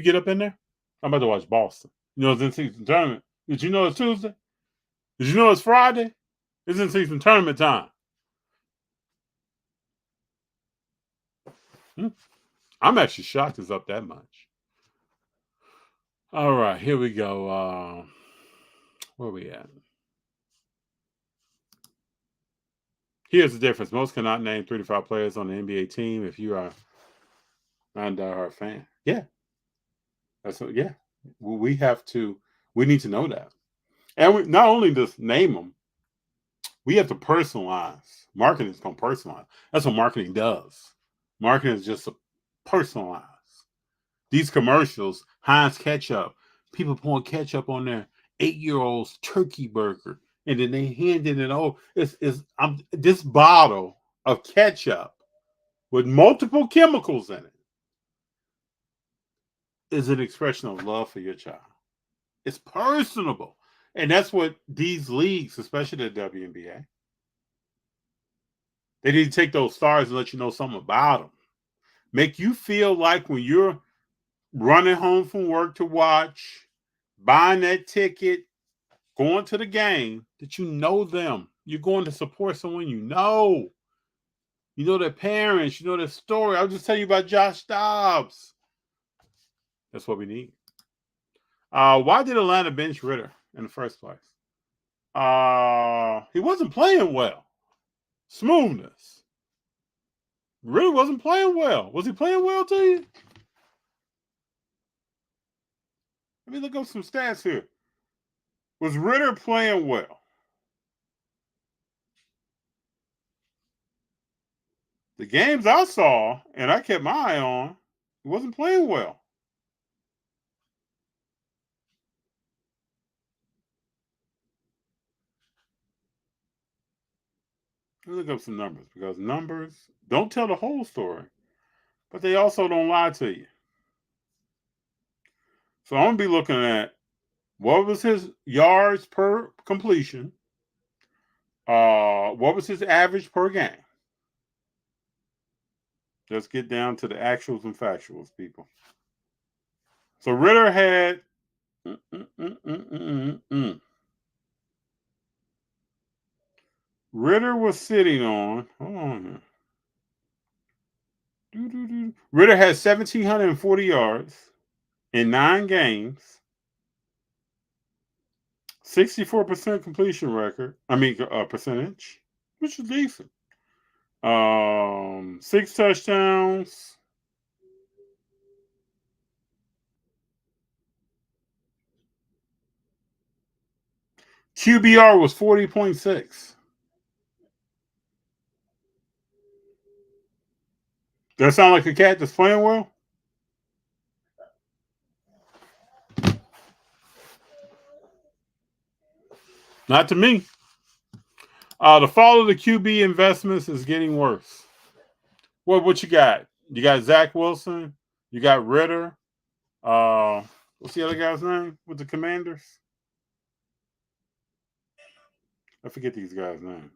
B: get up in there? I'm about to watch Boston. You know, it's in-season tournament. Did you know it's Tuesday? Did you know it's Friday? It's in-season tournament time. I'm actually shocked it's up that much. All right, here we go. Where are we at? Here's the difference. Most cannot name 3 to 5 players on the NBA team if you are not a diehard fan. Yeah. That's what, yeah. We need to know that. And we not only just name them, we have to personalize. Marketing is going to personalize. That's what marketing does. Marketing is just personalize. These commercials, Heinz ketchup, people pouring ketchup on their 8-year-old's turkey burger, and then they handing it over. This bottle of ketchup with multiple chemicals in it is an expression of love for your child. It's personable. And that's what these leagues, especially the WNBA, they need to take those stars and let you know something about them. Make you feel like when you're running home from work to watch, buying that ticket, going to the game, that you know them. You're going to support someone you know. You know their parents. You know their story. I'll just tell you about Josh Dobbs. That's what we need. Why did Atlanta bench Ritter in the first place? He wasn't playing well. Smoothness. Ritter wasn't playing well. Was he playing well to you? Let me look up some stats here. Was Ritter playing well? The games I saw, and I kept my eye on, he wasn't playing well. Let me look up some numbers, because numbers don't tell the whole story, but they also don't lie to you. So I'm going to be looking at what was his yards per completion, what was his average per game. Let's get down to the actuals and factuals, people. So Ritter had Ritter was sitting on. Hold on here. Ritter had 1,740 yards in 9 games. 64% completion percentage, which is decent. 6 touchdowns. QBR was 40.6. Does that sound like a cat that's playing well? Not to me. The fall of the QB investments is getting worse. What you got? You got Zach Wilson. You got Ritter. What's the other guy's name with the Commanders? I forget these guys' names.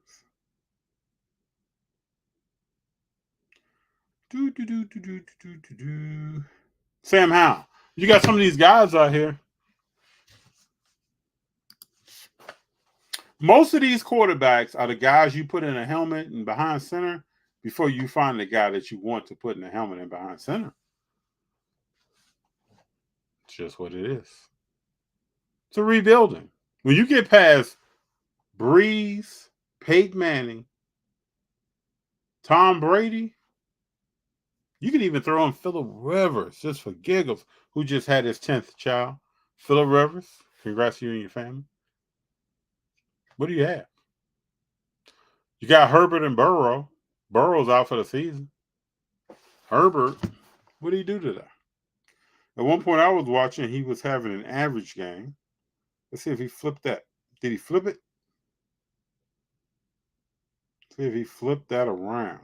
B: Sam Howell. You got some of these guys out here. Most of these quarterbacks are the guys you put in a helmet and behind center before you find the guy that you want to put in a helmet and behind center. It's just what it is. It's a rebuilding. When you get past Breeze, Peyton Manning, Tom Brady, you can even throw in Phillip Rivers just for giggles, who just had his 10th child. Phillip Rivers, congrats to you and your family. What do you have? You got Herbert and Burrow. Burrow's out for the season. Herbert, what did he do today? At one point I was watching, he was having an average game. Let's see if he flipped that. Did he flip it? See if he flipped that around.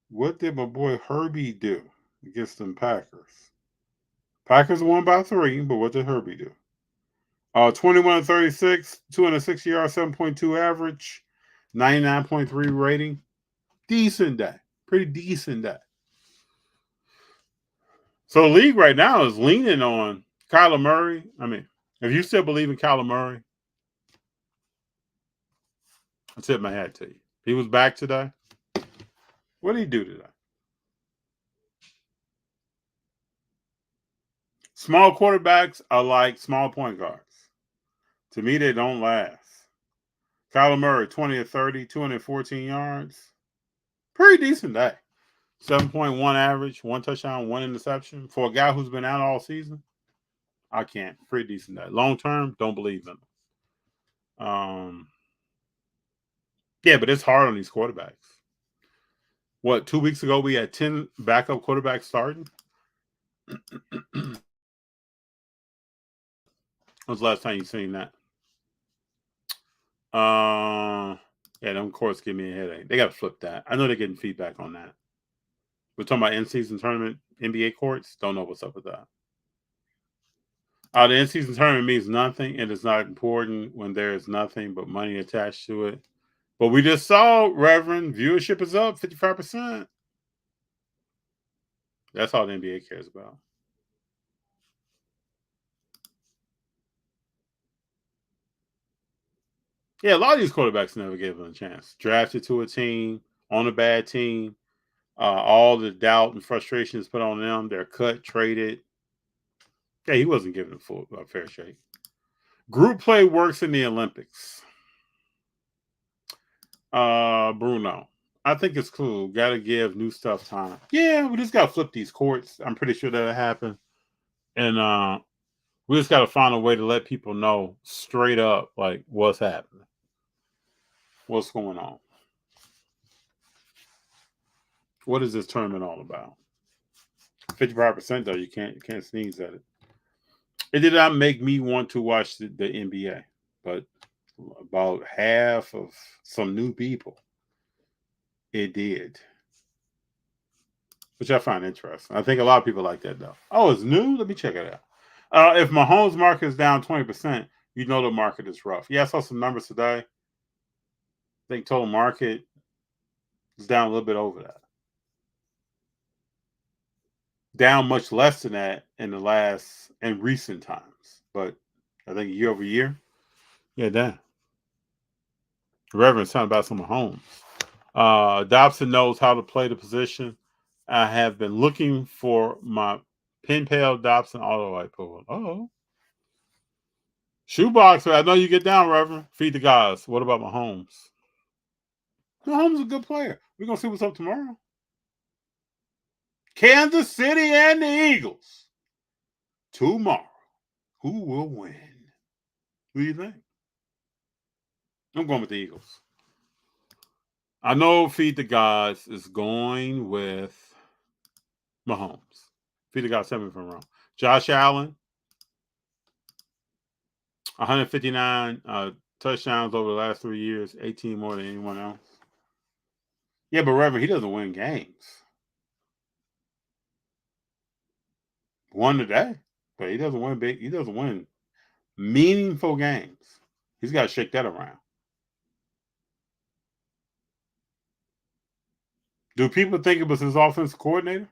B: What did my boy Herbie do against them Packers? Packers won by 3, but what did Herbie do? 21-36, 206 yards, 7.2 average, 99.3 rating. Decent day. Pretty decent day. So the league right now is leaning on Kyler Murray. I mean, if you still believe in Kyler Murray, I tip my hat to you. He was back today. What did he do today? Small quarterbacks are like small point guards. To me, they don't last. Kyler Murray, 20-30, 214 yards. Pretty decent day. 7.1 average, 1 touchdown, 1 interception. For a guy who's been out all season, I can't. Pretty decent day. Long term, don't believe in him. Yeah, but it's hard on these quarterbacks. What, 2 weeks ago we had 10 backup quarterbacks starting? When was the last time you seen that? Yeah, them courts give me a headache. They got to flip that. I know they're getting feedback on that. We're talking about in-season tournament NBA courts. Don't know what's up with that. The in-season tournament means nothing, and it's not important when there is nothing but money attached to it. But we just saw, Reverend, viewership is up 55%. That's all the NBA cares about. Yeah, a lot of these quarterbacks never gave them a chance. Drafted to a team, on a bad team, all the doubt and frustration is put on them. They're cut, traded. Yeah, he wasn't given a fair shake. Group play works in the Olympics. Bruno, I think it's cool. Got to give new stuff time. Yeah, we just got to flip these courts. I'm pretty sure that'll happen. And we just got to find a way to let people know straight up, like, what's happening. What's going on? What is this tournament all about? 55% though, you can't sneeze at it. It did not make me want to watch the NBA, but about half of some new people, it did. Which I find interesting. I think a lot of people like that though. Oh, it's new? Let me check it out. If Mahomes' market is down 20%, you know the market is rough. Yeah, I saw some numbers today. I think total market is down a little bit over that. Down much less than that in recent times. But I think year over year, yeah, down. Reverend's talking about some Mahomes. Dobson knows how to play the position. I have been looking for my pin pal Dobson auto light pull. Oh. Shoeboxer, I know you get down, Reverend. Feed the guys. What about Mahomes? Mahomes is a good player. We're going to see what's up tomorrow. Kansas City and the Eagles. Tomorrow. Who will win? Who do you think? I'm going with the Eagles. I know Feed the Gods is going with Mahomes. Feed the Gods, tell me if I'm wrong. Josh Allen, 159 touchdowns over the last 3 years, 18 more than anyone else. Yeah, but Reverend, he doesn't win games. Won today, but he doesn't win big. He doesn't win meaningful games. He's got to shake that around. Do people think it was his offensive coordinator?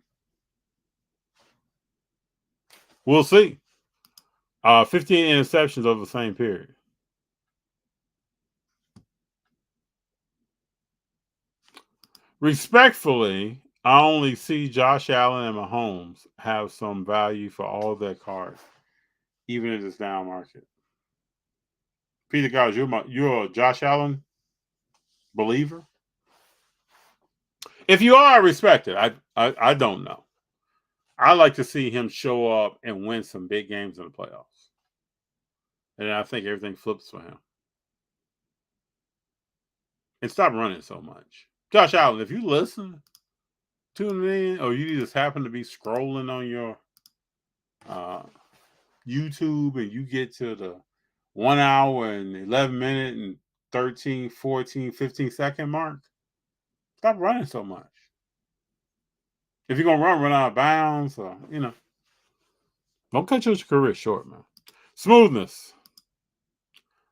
B: We'll see. 15 interceptions over the same period. Respectfully, I only see Josh Allen and Mahomes have some value for all their cards, even in this down market. Peter, guys, you're a Josh Allen believer? If you are, I respect it. I don't know. I like to see him show up and win some big games in the playoffs. And I think everything flips for him. And stop running so much. Josh Allen, if you listen, tuning in, or you just happen to be scrolling on your YouTube and you get to the 1 hour and 11 minute and 13, 14, 15 second mark, stop running so much. If you're going to run out of bounds, or, don't cut your career short, man. Smoothness.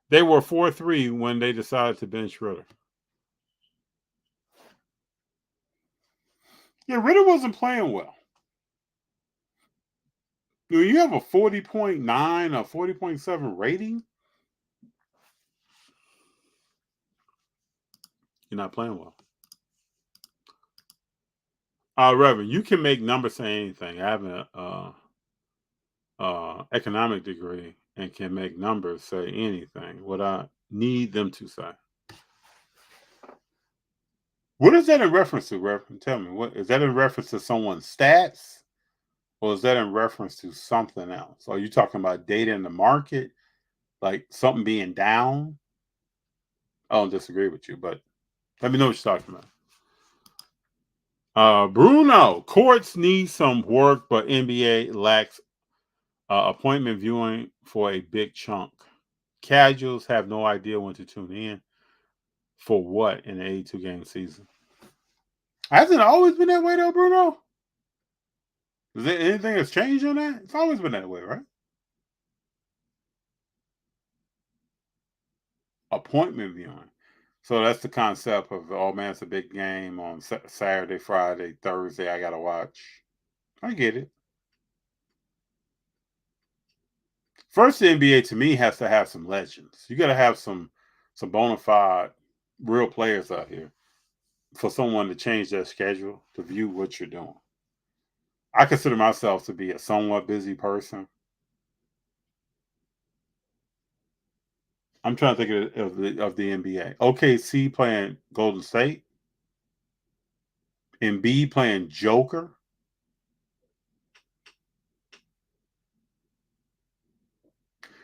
B: They were 4-3 when they decided to bench Ritter. Yeah, Ritter wasn't playing well. You have a 40.9 or 40.7 rating. You're not playing well. Reverend, you can make numbers say anything. I have an economic degree and can make numbers say anything. What I need them to say. What is that in reference to, Reverend? Tell me. What is that in reference to someone's stats? Or is that in reference to something else? Are you talking about data in the market? Like something being down? I don't disagree with you, but let me know what you're talking about. Bruno, courts need some work, but NBA lacks appointment viewing for a big chunk. Casuals have no idea when to tune in for what in the 82-game season. Hasn't it always been that way, though, Bruno? Is there anything that's changed on that? It's always been that way, right? Appointment viewing. So that's the concept of, oh man, it's a big game on Saturday, Friday, Thursday. I got to watch. I get it. First, the NBA to me has to have some legends. You got to have some bona fide real players out here for someone to change their schedule to view what you're doing. I consider myself to be a somewhat busy person. I'm trying to think of the NBA. OKC playing Golden State. Embiid playing Joker.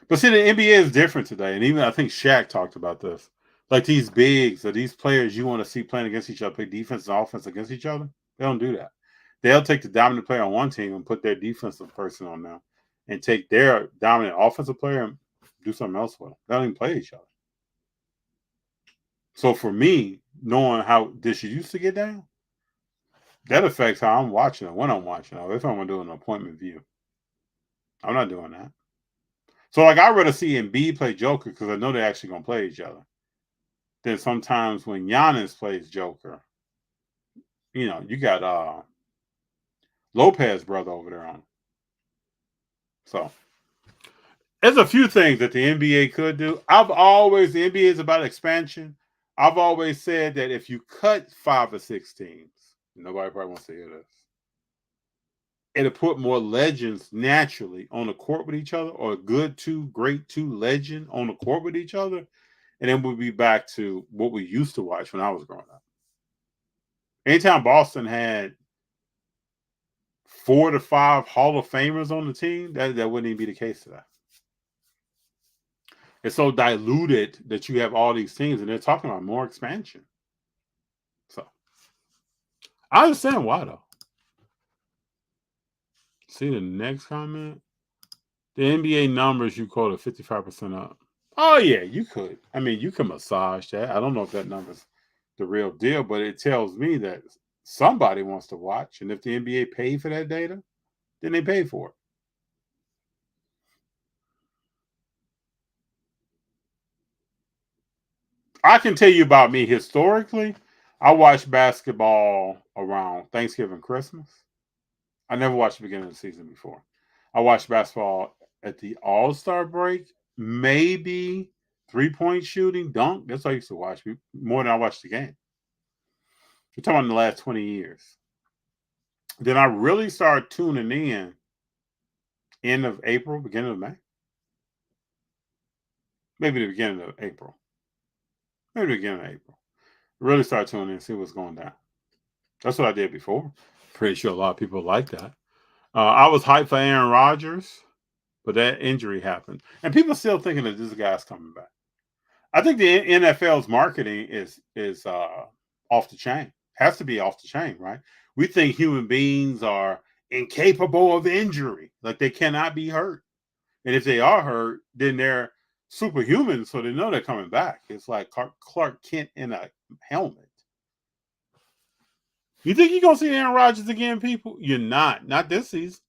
B: But see, the NBA is different today. And even I think Shaq talked about this. Like these bigs or these players you want to see playing against each other, play defense and offense against each other. They don't do that. They'll take the dominant player on one team and put their defensive person on them and take their dominant offensive player and do something else with them. They don't even play each other. So for me, knowing how this used to get down, that affects how I'm watching it, when I'm watching it. If I'm going to do an appointment view, I'm not doing that. So, like, I'd rather see Embiid play Joker because I know they're actually going to play each other. Then sometimes when Giannis plays Joker, you got Lopez brother over there on. So, there's a few things that the NBA could do. The NBA is about expansion. I've always said that if you cut 5 or 6 teams, nobody probably wants to hear this, it'll put more legends naturally on the court with each other, or a great two legend on the court with each other, and then we'll be back to what we used to watch when I was growing up. Anytime Boston had 4 to 5 Hall of Famers on the team, that wouldn't even be the case today. It's so diluted that you have all these teams, and they're talking about more expansion. So I understand why, though. See the next comment? The NBA numbers you quoted 55% up. Oh yeah, you could. I mean, you can massage that. I don't know if that number's the real deal, but it tells me that somebody wants to watch, and if the NBA paid for that data, then they pay for it. I can tell you about me historically. I watched basketball around Thanksgiving, Christmas. I never watched the beginning of the season before. I watched basketball at the All Star break, maybe 3-point shooting, dunk. That's what I used to watch more than I watched the game. We're talking about in the last 20 years. Then I really started tuning in end of April, beginning of May. Maybe the beginning of April. Maybe the beginning of April. Really start tuning in and see what's going down. That's what I did before. Pretty sure a lot of people like that. I was hyped for Aaron Rodgers, but that injury happened. And people still thinking that this guy's coming back. I think the NFL's marketing is off the chain. Has to be off the chain, right? We think human beings are incapable of injury, like they cannot be hurt. And if they are hurt, then they're superhuman, so they know they're coming back. It's like Clark Kent in a helmet. You think you're going to see Aaron Rodgers again, people? You're not. Not this season.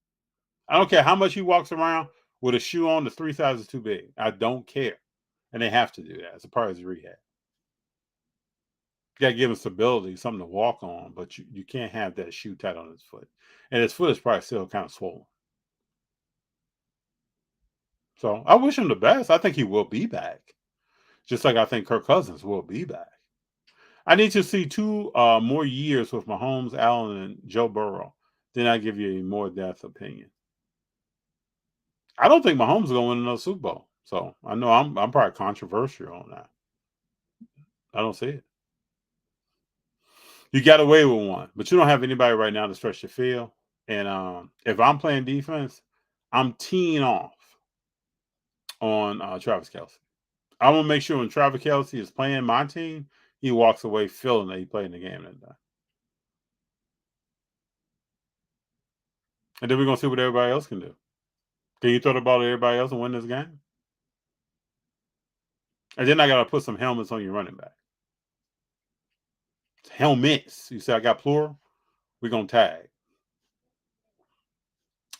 B: I don't care how much he walks around with a shoe on that's 3 sizes too big. I don't care. And they have to do that as a part of his rehab. You got to give him stability, something to walk on, but you can't have that shoe tight on his foot. And his foot is probably still kind of swollen. So I wish him the best. I think he will be back. Just like I think Kirk Cousins will be back. I need to see 2 more years with Mahomes, Allen, and Joe Burrow. Then I give you a more depth opinion. I don't think Mahomes is going to win another Super Bowl. So I know I'm probably controversial on that. I don't see it. You got away with one, but you don't have anybody right now to stretch the field. And if I'm playing defense, I'm teeing off on Travis Kelce. I want to make sure when Travis Kelce is playing my team, he walks away feeling that he played in the game that day. And then we're going to see what everybody else can do. Can you throw the ball to everybody else and win this game? And then I got to put some helmets on your running back. Helmets. You say I got plural? We're going to tag.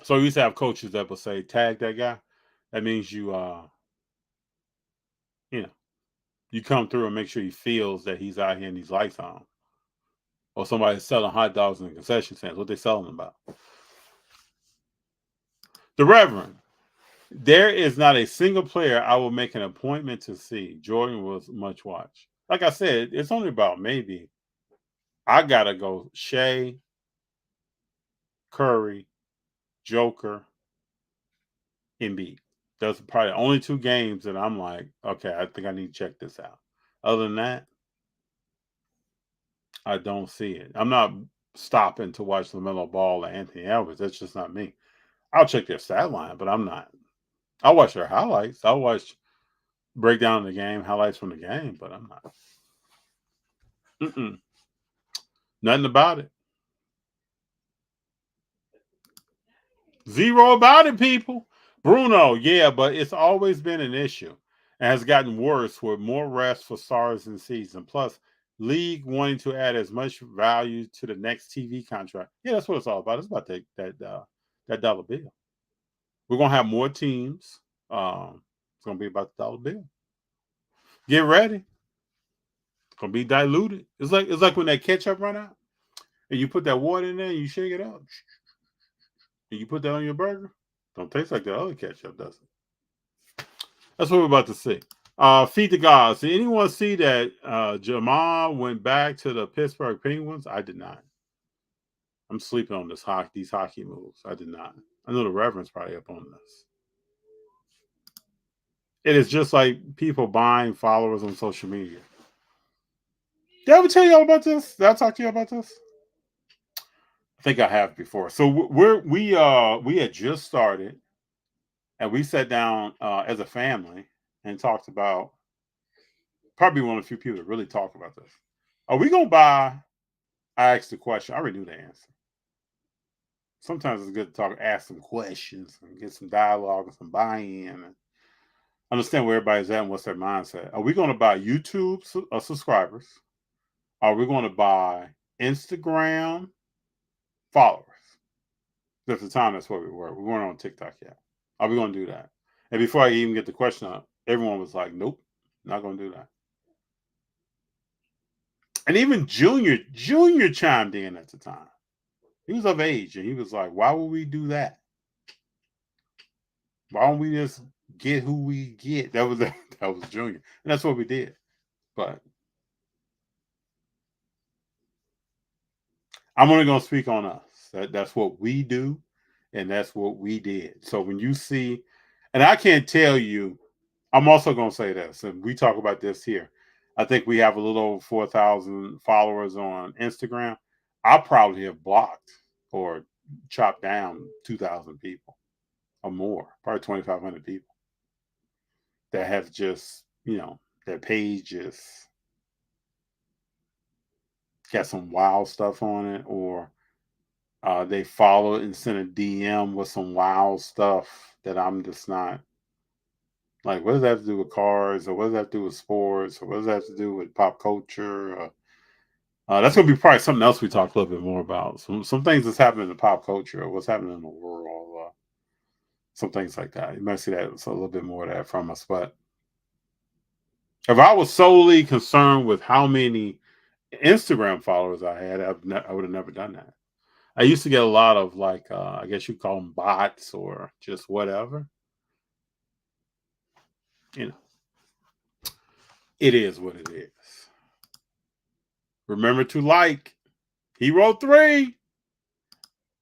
B: So you used to have coaches that would say, tag that guy. That means you come through and make sure he feels that he's out here and these lights on. Or somebody's selling hot dogs in the concession stands. What they selling about? The Reverend. There is not a single player I will make an appointment to see. Jordan was much watch. Like I said, it's only about maybe. I got to go Shea, Curry, Joker, Embiid. Those are probably the only 2 games that I'm like, okay, I think I need to check this out. Other than that, I don't see it. I'm not stopping to watch LaMelo Ball or Anthony Edwards. That's just not me. I'll check their stat line, but I'm not. I'll watch their highlights. I'll watch breakdown of the game, highlights from the game, but I'm not. Nothing about it. Zero about it, people. Bruno, yeah, but it's always been an issue and has gotten worse with more rest for stars in season. Plus, league wanting to add as much value to the next TV contract. Yeah, that's what it's all about. It's about that dollar bill. We're gonna have more teams. It's gonna be about the dollar bill. Get ready. It's gonna be diluted. It's like when that ketchup run out and you put that water in there and you shake it out. And you put that on your burger. Don't taste like the other ketchup, does it? That's what we're about to see. Feed the gods. Did anyone see that Jamal went back to the Pittsburgh Penguins? I did not. I'm sleeping on these hockey moves. I did not. I know the Reverend's probably up on this. It is just like people buying followers on social media. Did I ever tell y'all about this? Did I talk to you about this? I think I have before. So we had just started, and we sat down as a family and talked about. Probably one of the few people that really talk about this. Are we gonna buy? I asked the question. I already knew the answer. Sometimes it's good to ask some questions, and get some dialogue and some buy-in. understand where everybody's at and what's their mindset. Are we going to buy YouTube subscribers? Are we going to buy Instagram followers? At the time, that's what we were. We weren't on TikTok yet. Are we going to do that? And before I even get the question up, everyone was like, nope, not going to do that. And even Junior chimed in at the time. He was of age, and he was like, why would we do that? Why don't we just get who we get? That was Junior. And that's what we did. But I'm only going to speak on us. That's what we do, and that's what we did. So when you see, and I can't tell you, I'm also going to say this, and we talk about this here. I think we have a little over 4,000 followers on Instagram. I probably have blocked or chopped down 2,000 people or more, probably 2,500 people that have just, their page is got some wild stuff on it, or they follow and send a DM with some wild stuff that I'm just not like. What does that have to do with cars, or what does that have to do with sports, or what does that have to do with pop culture? That's going to be probably something else we talk a little bit more about. Some things that's happening in pop culture, or what's happening in the world, some things like that. You might see that a little bit more of that from us. But if I was solely concerned with how many Instagram followers I had, I would have never done that. I used to get a lot of I guess you call them bots or just whatever. It is what it is. Remember to like. Hero 3.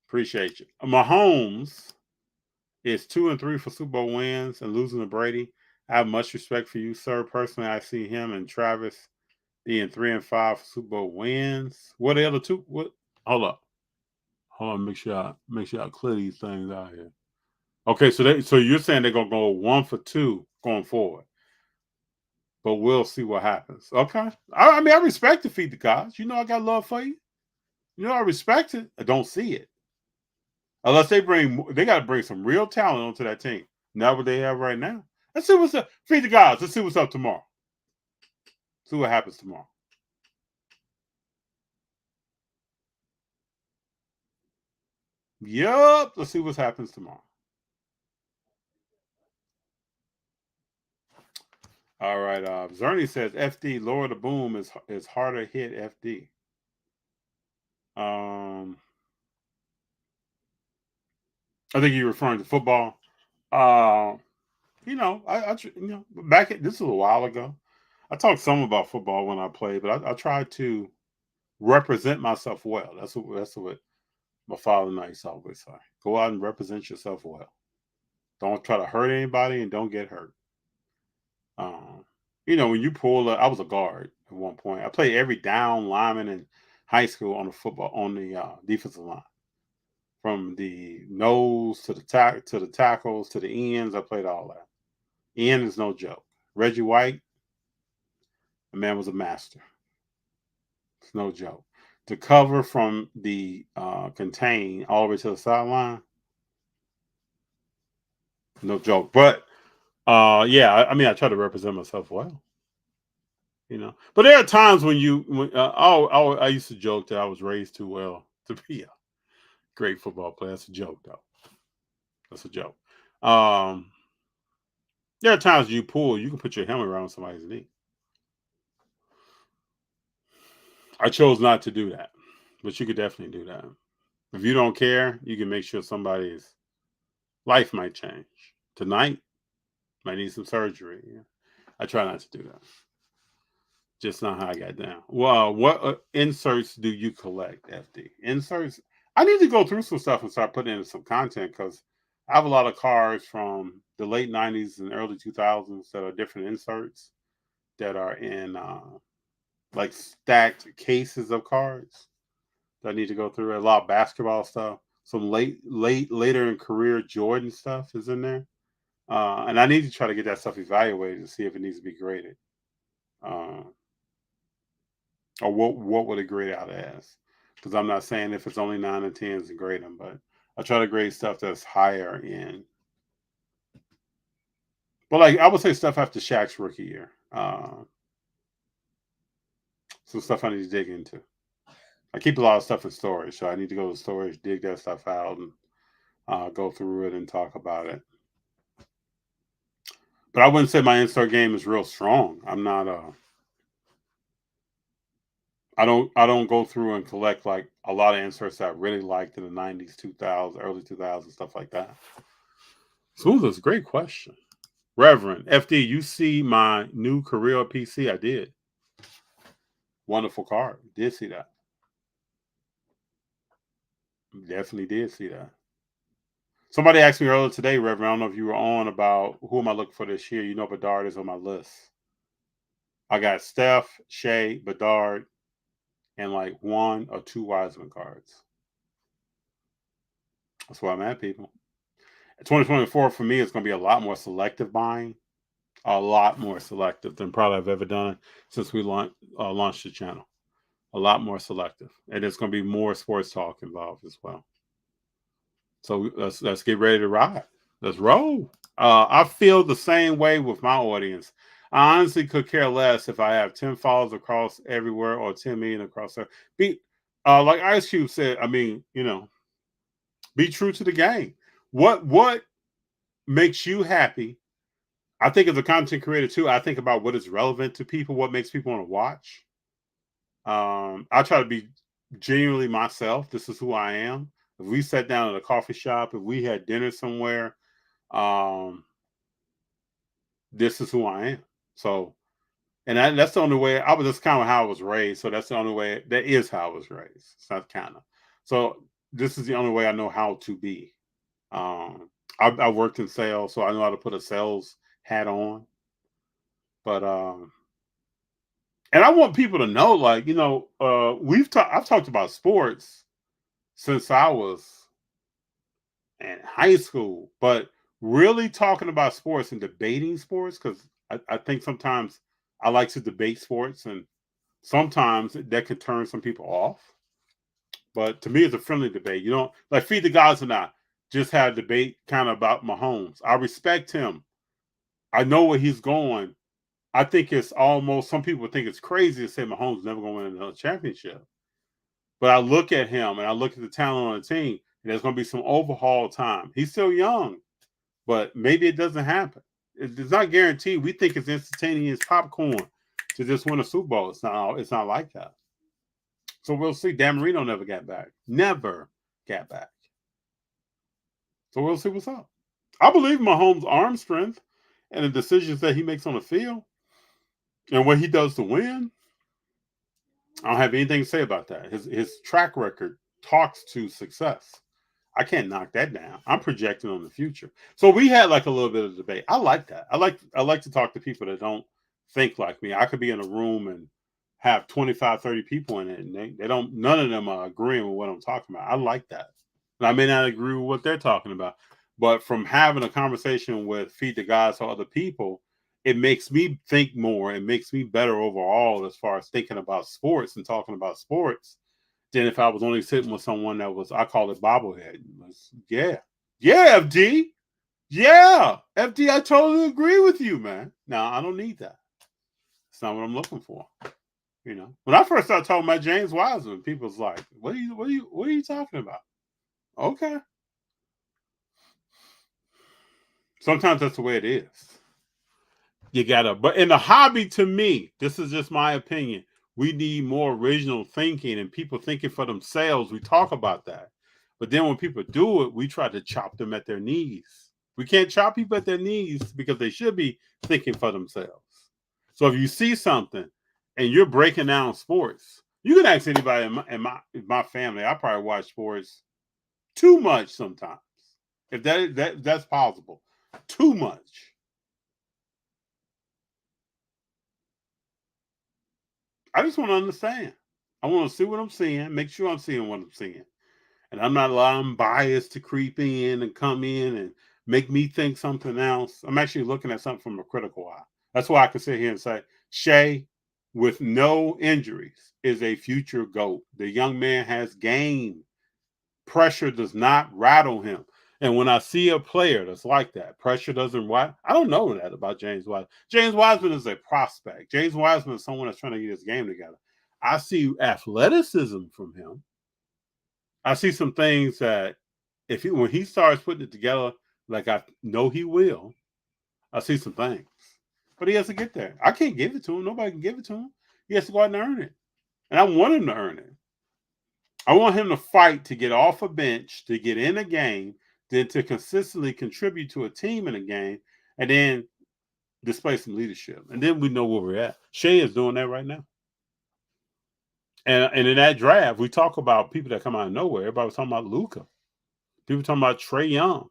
B: Appreciate you. Mahomes is 2-3 for Super Bowl wins and losing to Brady. I have much respect for you, sir. Personally, I see him and Travis being 3-5 for Super Bowl wins. What are the other two? What? Hold up. Hold on. Make sure I clear these things out here. Okay, so you're saying they're gonna go 1 for 2 going forward, but we'll see what happens. Okay. I mean, I respect the feed the gods. I got love for you. I respect it. I don't see it. Unless they got to bring some real talent onto that team. Not what they have right now. Let's see what's up. Feed the guys. Let's see what's up tomorrow. See what happens tomorrow. Yup. Let's see what happens tomorrow. All right. Zerny says FD lower the boom is harder hit FD. I think you're referring to football. I this is a while ago. I talked some about football when I played, but I tried to represent myself well. That's what my father and I used to always say. Go out and represent yourself well. Don't try to hurt anybody and don't get hurt. When you I was a guard at one point. I played every down lineman in high school on the defensive line. From the nose to the tackles to the ends, I played all that. End is no joke. Reggie White, the man was a master. It's no joke. To cover from the contain all the way to the sideline, no joke. But I try to represent myself well. But there are times when I used to joke that I was raised too well to be a great football player. That's a joke, though. That's a joke. There are times you can put your helmet around somebody's knee. I chose not to do that, but you could definitely do that. If you don't care, you can make sure somebody's life might change. Tonight, might need some surgery. I try not to do that. Just not how I got down. Well, what inserts do you collect, FD? Inserts? I need to go through some stuff and start putting in some content because I have a lot of cards from the late 90s and early 2000s that are different inserts that are in stacked cases of cards that I need to go through. A lot of basketball stuff. Some later in career Jordan stuff is in there. And I need to try to get that stuff evaluated to see if it needs to be graded. Or what would it grade out as? Because I'm not saying if it's only 9 and 10s to grade them, but I try to grade stuff that's higher in But like I would say stuff after Shaq's rookie year. Some stuff I need to dig into. I keep a lot of stuff in storage, so I need to go to storage, dig that stuff out, and go through it and talk about it. But I wouldn't say my insert game is real strong. I'm not. I don't go through and collect like a lot of inserts that I really liked in the 90s, 2000s, early 2000s, stuff like that. Smooth is a great question. Reverend FD, you see my new Career PC? I did. Wonderful card. Did see that. Definitely did see that. Somebody asked me earlier today, Reverend, I don't know if you were on, about who am I looking for this year. You know Bedard is on my list. I got Steph, Shea, Bedard, and like 1 or 2 Wiseman cards. That's where I'm at, people. 2024 for me is going to be a lot more selective buying. A lot more selective than probably I've ever done since we launched the channel. A lot more selective. And there's going to be more sports talk involved as well. So let's get ready to ride. Let's roll. I feel the same way with my audience. I honestly could care less if I have 10 followers across everywhere or 10 million across there. Like Ice Cube said, I mean, be true to the game. What makes you happy? I think as a content creator too, I think about what is relevant to people, what makes people want to watch. I try to be genuinely myself. This is who I am. If we sat down at a coffee shop, if we had dinner somewhere, this is who I am. So, and that's the only way. That's kind of how I was raised. So that's the only way. That is how I was raised. It's not kind of. So this is the only way I know how to be. I worked in sales, so I know how to put a sales hat on. But and I want people to know, like, I've talked about sports since I was in high school, but really talking about sports and debating sports, because I think sometimes I like to debate sports, and sometimes that can turn some people off. But to me, it's a friendly debate. You don't like Feed the Gods or not. Just had a debate kind of about Mahomes. I respect him. I know where he's going. I think it's almost, some people think it's crazy to say Mahomes is never going to win another championship. But I look at him and I look at the talent on the team, and there's going to be some overhaul time. He's still young, but maybe it doesn't happen. It's not guaranteed. We think it's instantaneous popcorn to just win a Super Bowl. It's not like that. So we'll see. Dan Marino never got back. Never got back. So we'll see what's up. I believe Mahomes' arm strength and the decisions that he makes on the field and what he does to win. I don't have anything to say about that. His track record talks to success. I can't knock that down. I'm projecting on the future. So we had like a little bit of debate. I like that. I like to talk to people that don't think like me. I could be in a room and have 25, 30 people in it, and none of them are agreeing with what I'm talking about. I like that. And I may not agree with what they're talking about, but from having a conversation with Feed the Gods or other people, it makes me think more. It makes me better overall as far as thinking about sports and talking about sports than if I was only sitting with someone that was, I call it bobblehead. Yeah, FD. Yeah, FD, I totally agree with you, man. Now, I don't need that. It's not what I'm looking for. When I first started talking about James Wiseman, people's like, what are you talking about? Okay. Sometimes that's the way it is. You gotta, but in the hobby, to me, this is just my opinion. We need more original thinking and people thinking for themselves. We talk about that. But then when people do it, we try to chop them at their knees. We can't chop people at their knees because they should be thinking for themselves. So if you see something and you're breaking down sports, you can ask anybody in my family. I probably watch sports too much sometimes. If that's possible. Too much. I just want to understand. I want to see what I'm seeing, make sure I'm seeing what I'm seeing. And I'm not allowing bias to creep in and come in and make me think something else. I'm actually looking at something from a critical eye. That's why I can sit here and say, Shea, with no injuries, is a future GOAT. The young man has game. Pressure does not rattle him. And when I see a player that's like that, pressure doesn't I don't know that about James Wiseman. James Wiseman is a prospect. James Wiseman is someone that's trying to get his game together. I see athleticism from him. I see some things that when he starts putting it together, like I know he will, I see some things. But he has to get there. I can't give it to him. Nobody can give it to him. He has to go out and earn it. And I want him to earn it. I want him to fight to get off a bench, to get in a game, then to consistently contribute to a team in a game, and then display some leadership. And then we know where we're at. Shea is doing that right now. And in that draft, we talk about people that come out of nowhere. Everybody was talking about Luka. People talking about Trae Young.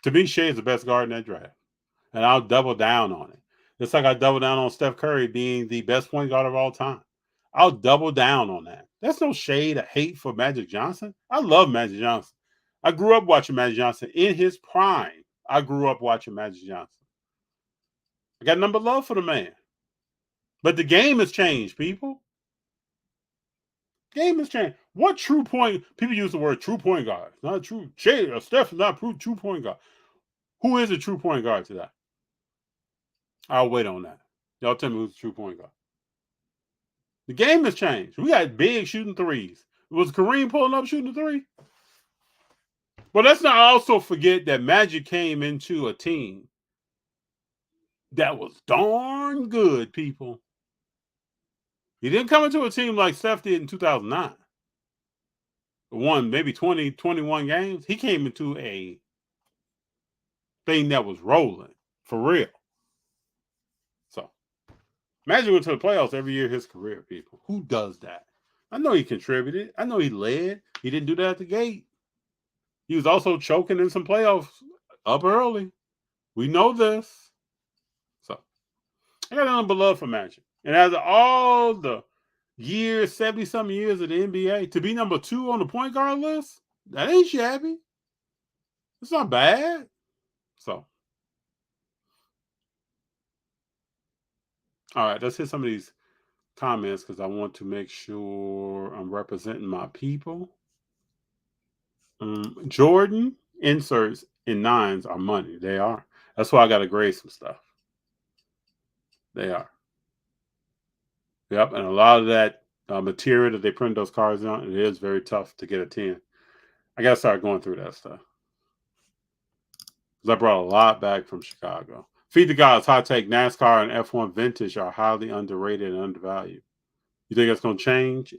B: To me, Shea is the best guard in that draft. And I'll double down on it. Just like I double down on Steph Curry being the best point guard of all time. I'll double down on that. That's no shade or hate for Magic Johnson. I love Magic Johnson. I grew up watching Magic Johnson in his prime. I grew up watching Magic Johnson. I got number love for the man. But the game has changed, people. Game has changed. What true point? People use the word true point guard. Not true. Shea or Steph is not true point guard. Who is a true point guard today? I'll wait on that. Y'all tell me who's the true point guard. The game has changed. We got big shooting threes. Was Kareem pulling up shooting a three? But let's not also forget that Magic came into a team that was darn good, people. He didn't come into a team like Steph did in 2009. Won maybe 20, 21 games. He came into a thing that was rolling for real. So, Magic went to the playoffs every year of his career, people. Who does that? I know he contributed. I know he led. He didn't do that at the gate. He was also choking in some playoffs up early. We know this. So, I got nothing but love for Magic. And as all the years, 70-something years of the NBA, to be number 2 on the point guard list, that ain't shabby. It's not bad. So, all right, let's hit some of these comments because I want to make sure I'm representing my people. Jordan inserts in 9s are money. They are. That's why I got to grade some stuff. They are. Yep, and a lot of that material that they print those cards on, it is very tough to get a 10. I got to start going through that stuff. Because I brought a lot back from Chicago. Feed the Gods, high take, NASCAR and F1 vintage are highly underrated and undervalued. You think that's going to change?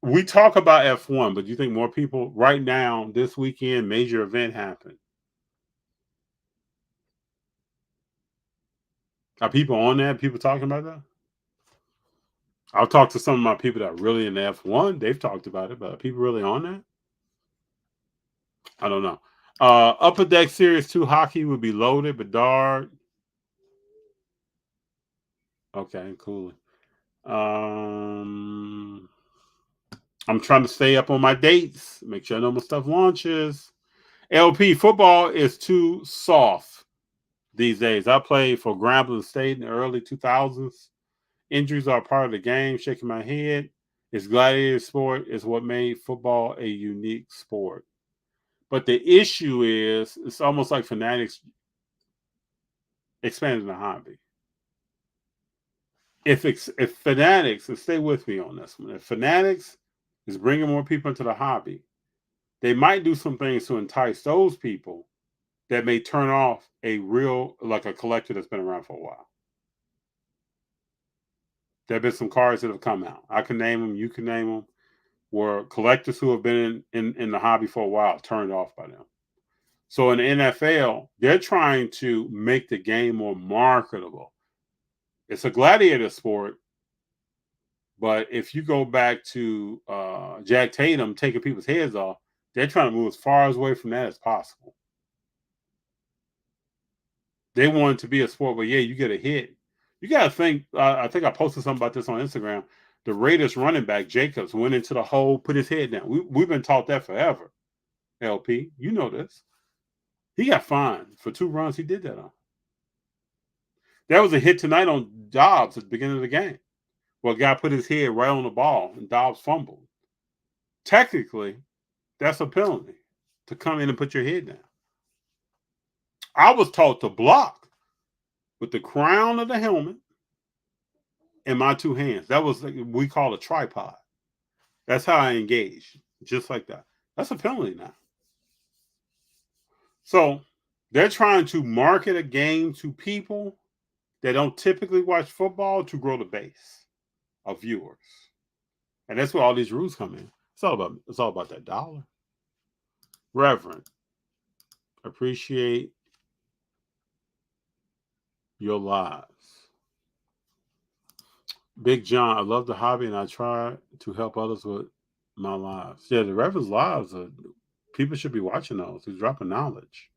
B: We talk about F1, but do you think more people right now, this weekend, major event happened? Are people on that? People talking about that? I'll talk to some of my people that are really in the F1. They've talked about it, but are people really on that? I don't know. Upper Deck Series 2 hockey would be loaded, Bedard. Okay, cool. I'm trying to stay up on my dates. Make sure I know my stuff launches. LP, football is too soft these days. I played for Grambling State in the early 2000s. Injuries are part of the game. Shaking my head. It's gladiator sport is what made football a unique sport. But the issue is, it's almost like Fanatics expanding the hobby. If Fanatics, and stay with me on this one, if Fanatics is bringing more people into the hobby, they might do some things to entice those people that may turn off a real, like a collector that's been around for a while. There have been some cards that have come out. I can name them. You can name them. Where collectors who have been in the hobby for a while turned off by them. So in the NFL, they're trying to make the game more marketable. It's a gladiator sport, but if you go back to Jack Tatum taking people's heads off, they're trying to move as far away from that as possible. They want it to be a sport where, yeah, you get a hit. You got to think, I think I posted something about this on Instagram. The Raiders running back, Jacobs, went into the hole, put his head down. We've been taught that forever, LP. You know this. He got fined for 2 runs he did that on. There was a hit tonight on Dobbs at the beginning of the game. Well, a guy put his head right on the ball, and Dobbs fumbled. Technically, that's a penalty to come in and put your head down. I was taught to block with the crown of the helmet in my two hands. That was like we call a tripod. That's how I engaged, just like that. That's a penalty now. So they're trying to market a game to people that don't typically watch football to grow the base of viewers. And that's where all these rules come in. It's all about that dollar. Reverend, appreciate your lives. Big John, I love the hobby and I try to help others with my lives. Yeah, the Reverend's lives are people should be watching those. He's dropping knowledge.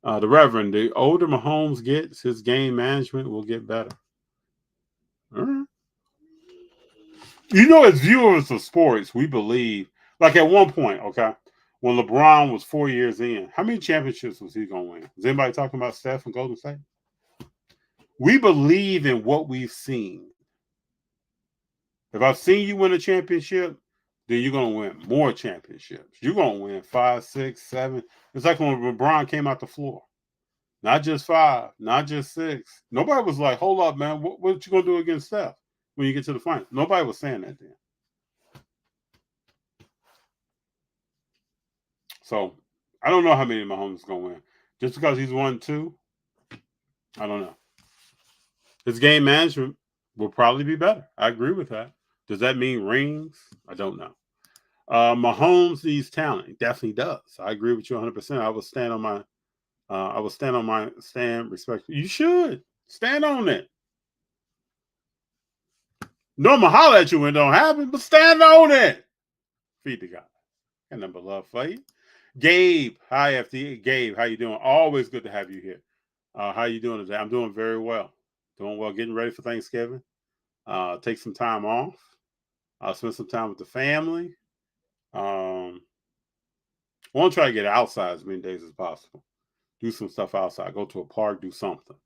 B: The Reverend, the older Mahomes gets, his game management will get better. All right. You know, as viewers of sports, we believe, like at one point, okay, when LeBron was 4 years in, how many championships was he going to win? Is anybody talking about Steph and Golden State? We believe in what we've seen. If I've seen you win a championship, then you're going to win more championships. You're going to win 5, 6, 7. It's like when LeBron came out the floor. Not just 5, not just 6. Nobody was like, hold up, man, what you going to do against Steph when you get to the final? Nobody was saying that then. So I don't know how many Mahomes is going to win. Just because he's won 2, I don't know. His game management will probably be better. I agree with that. Does that mean rings? I don't know. Mahomes needs talent. He definitely does. I agree with you 100%. I will stand on my stand respectfully. You should stand on it. No, I'ma holler at you when it don't happen, but stand on it. Feed the guy. Got number love for you. Gabe, hi FD. Gabe, how you doing? Always good to have you here. How you doing today? I'm doing very well. Doing well. Getting ready for Thanksgiving. Take some time off. Spend some time with the family. I want to try to get outside as many days as possible. Do some stuff outside. Go to a park. Do something.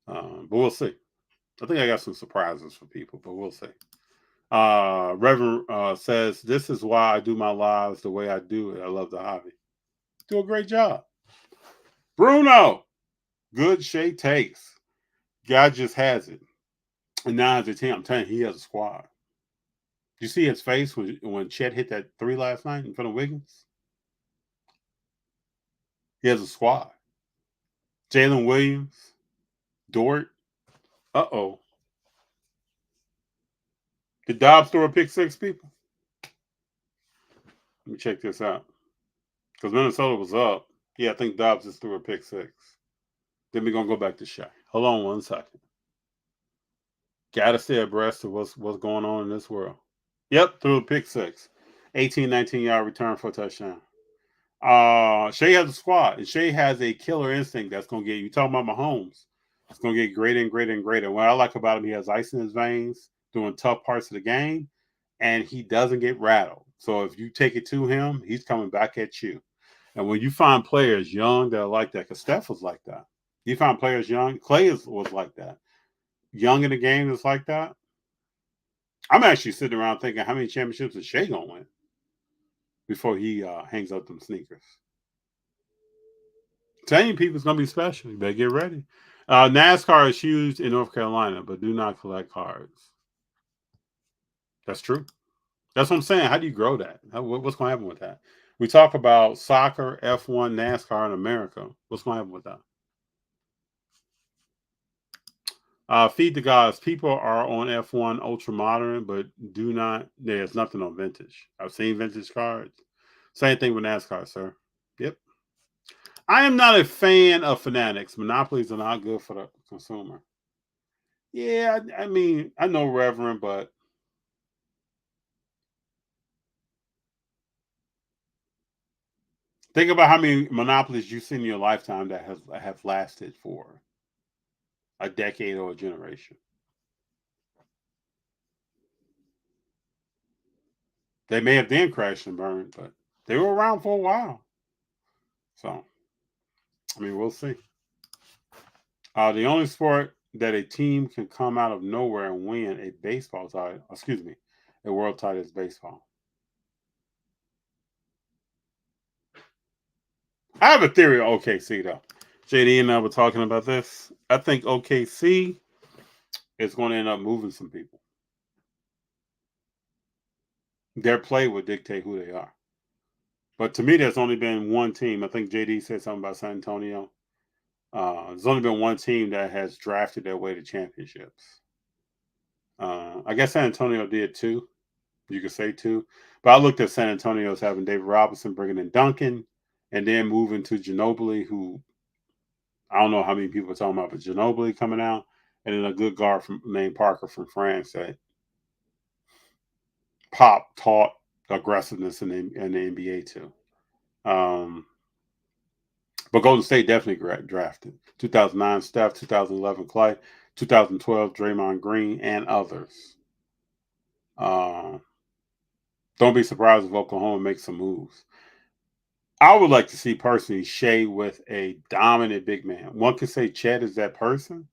B: But we'll see. I think I got some surprises for people, but we'll see. Reverend says, this is why I do my lives the way I do it. I love the hobby. Do a great job. Bruno, good shade takes. Guy just has it. And now has a team. I'm telling you, he has a squad. You see his face when Chet hit that 3 last night in front of Wiggins? He has a squad. Jalen Williams, Dort. Uh-oh. Did Dobbs throw a pick 6, people? Let me check this out. Because Minnesota was up. Yeah, I think Dobbs just threw a pick 6. Then we're going to go back to Shaq. Hold on 1 second. Got to stay abreast of what's going on in this world. Yep, threw a pick 6. 18, 19-yard return for a touchdown. Shea has a squad, and Shea has a killer instinct that's going to get you. Talking about Mahomes. It's going to get greater and greater and greater. What I like about him, he has ice in his veins doing tough parts of the game, and he doesn't get rattled. So if you take it to him, he's coming back at you. And when you find players young that are like that, because Steph was like that. You find players young. Clay was like that. Young in the game is like that. I'm actually sitting around thinking, how many championships is Shea going to win before he hangs up them sneakers? Telling people it's going to be special. You better get ready. NASCAR is huge in North Carolina, but do not collect cards. That's true. That's what I'm saying. How do you grow that? What's going to happen with that? We talk about soccer, F1, NASCAR in America. What's going to happen with that? Feed the gods. People are on F1 ultra modern, but there's nothing on vintage. I've seen vintage cards. Same thing with NASCAR, sir. Yep. I am not a fan of Fanatics. Monopolies are not good for the consumer. Yeah, I mean, I know Reverend, but think about how many monopolies you've seen in your lifetime that have lasted for a decade or a generation. They may have then crashed and burned, but they were around for a while. So, I mean, we'll see. The only sport that a team can come out of nowhere and win a baseball title, a world title is baseball. I have a theory on OKC though. JD and I were talking about this. I think OKC is going to end up moving some people. Their play will dictate who they are. But to me, there's only been one team. I think JD said something about San Antonio. There's only been one team that has drafted their way to championships. I guess San Antonio did too. You could say too. But I looked at San Antonio as having David Robinson bringing in Duncan and then moving to Ginobili, who I don't know how many people are talking about, but Ginobili coming out, and then a good guard named Parker from France that Pop taught aggressiveness in the NBA too. But Golden State definitely drafted 2009 Steph, 2011 Clay, 2012 Draymond Green, and others. Don't be surprised if Oklahoma makes some moves. I would like to see personally Shea with a dominant big man. One could say Chet is that person,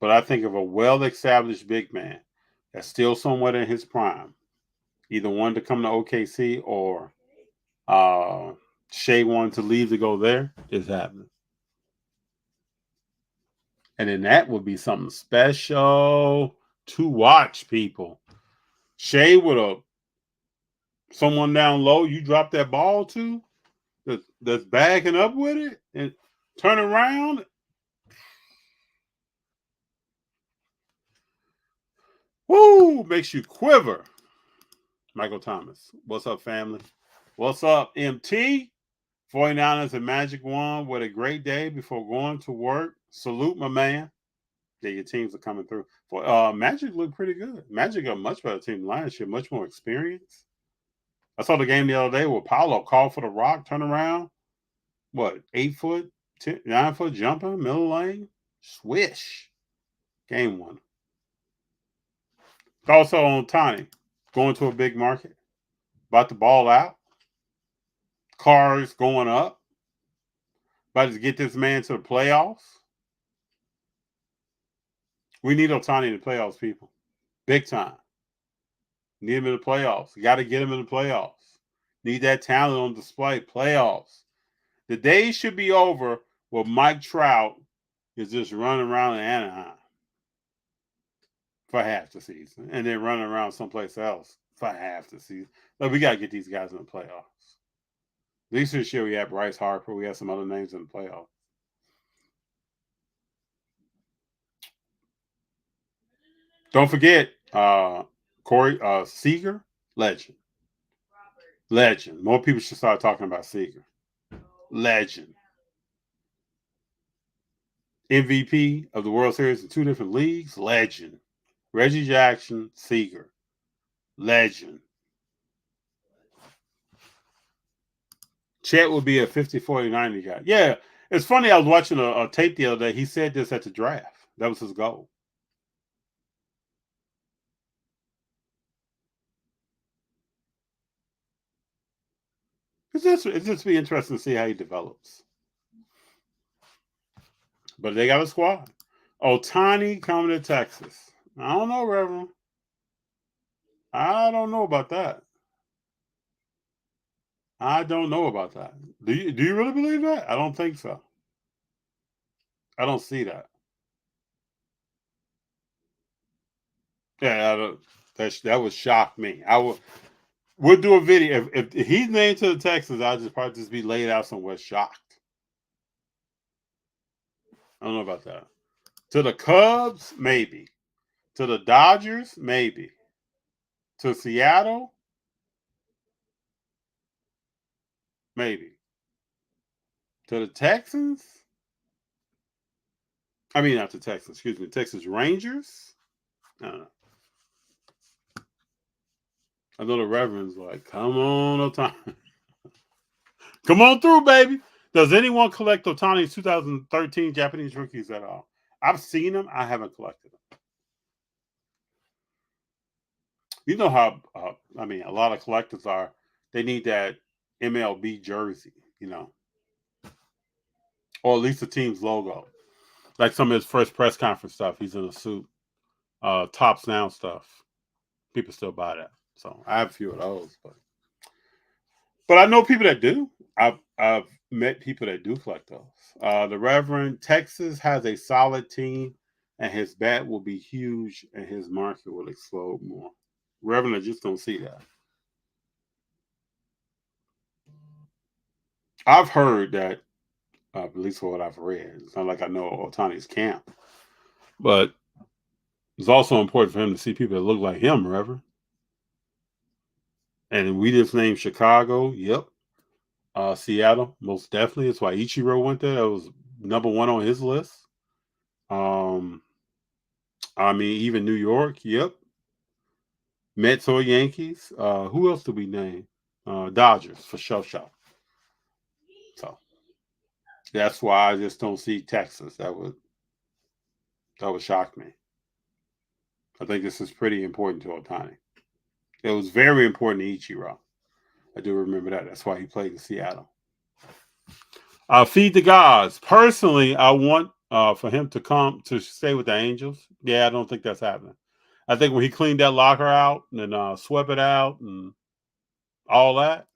B: but I think of a well-established big man that's still somewhat in his prime. Either one to come to OKC or Shea wanting to leave to go there is happening. And then that would be something special to watch, people. Shea with someone down low, you drop that ball to that's bagging up with it and turn around. Woo! Makes you quiver. Michael Thomas. What's up, family? What's up, MT? 49ers and Magic won with a great day before going to work. Salute, my man. Yeah, your teams are coming through. Magic looked pretty good. Magic got a much better team than last year, much more experience. I saw the game the other day where Paolo called for the rock, turn around. What, 8 foot, 9 foot jumper, middle lane? Swish. Game one. Also on Tiny, going to a big market, about to ball out. Cars going up. About to get this man to the playoffs. We need Otani in the playoffs, people. Big time. Need him in the playoffs. You got to get him in the playoffs. Need that talent on display. Playoffs. The days should be over where Mike Trout is just running around in Anaheim for half the season and then running around someplace else for half the season. But we got to get these guys in the playoffs. At least this year we have Bryce Harper. We have some other names in the playoffs. Don't forget Corey Seager, legend. Legend. More people should start talking about Seager. Legend. MVP of the World Series in 2 different leagues. Legend. Reggie Jackson, Seager. Legend. Chet will be a 50, 40, 90 guy. Yeah, it's funny. I was watching a tape the other day. He said this at the draft. That was his goal. It's just be interesting to see how he develops. But they got a squad. Otani coming to Texas. I don't know, Reverend. I don't know about that. I don't know about that. Do you really believe that? I don't think so. I don't see that. Yeah, that would shock me. We'll do a video if he's named to the Texans. I'll probably just be laid out somewhere shocked. I don't know about that. To the Cubs, maybe. To the Dodgers, maybe. To Seattle, maybe. To the Texans, I mean not the Texans. Excuse me, Texas Rangers. I don't know. I know the Reverend's like, come on, Otani. Come on through, baby. Does anyone collect Otani's 2013 Japanese rookies at all? I've seen them. I haven't collected them. You know how, a lot of collectors are. They need that MLB jersey, or at least the team's logo. Like some of his first press conference stuff. He's in a suit. Tops Now stuff. People still buy that. So I have a few of those, but But I know people that do. I've met people that do collect those. The Reverend Texas has a solid team, and his bat will be huge, and his market will explode more. Reverend, I just don't see that. I've heard that, at least for what I've read. It's not like I know Otani's camp, but it's also important for him to see people that look like him, Reverend. And we just named Chicago. Yep. Seattle, most definitely. That's why Ichiro went there. That was number one on his list. I mean, even New York. Yep. Mets or Yankees. Who else do we name? Dodgers for sure. So that's why I just don't see Texas. That would shock me. I think this is pretty important to Otani. It was very important to Ichiro. I do remember that. That's why he played in Seattle. Feed the gods. Personally, I want for him to come to stay with the Angels. Yeah, I don't think that's happening. I think when he cleaned that locker out and swept it out and all that,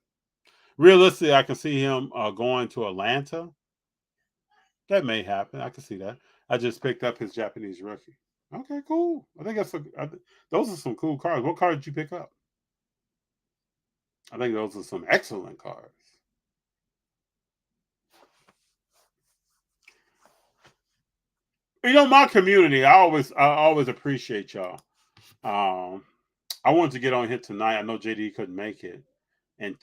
B: realistically, I can see him going to Atlanta. That may happen. I can see that. I just picked up his Japanese rookie. Okay, cool. I think those are some cool cards. What card did you pick up? I think those are some excellent cards. You know, my community, I always appreciate y'all. I wanted to get on here tonight. I know JD couldn't make it, and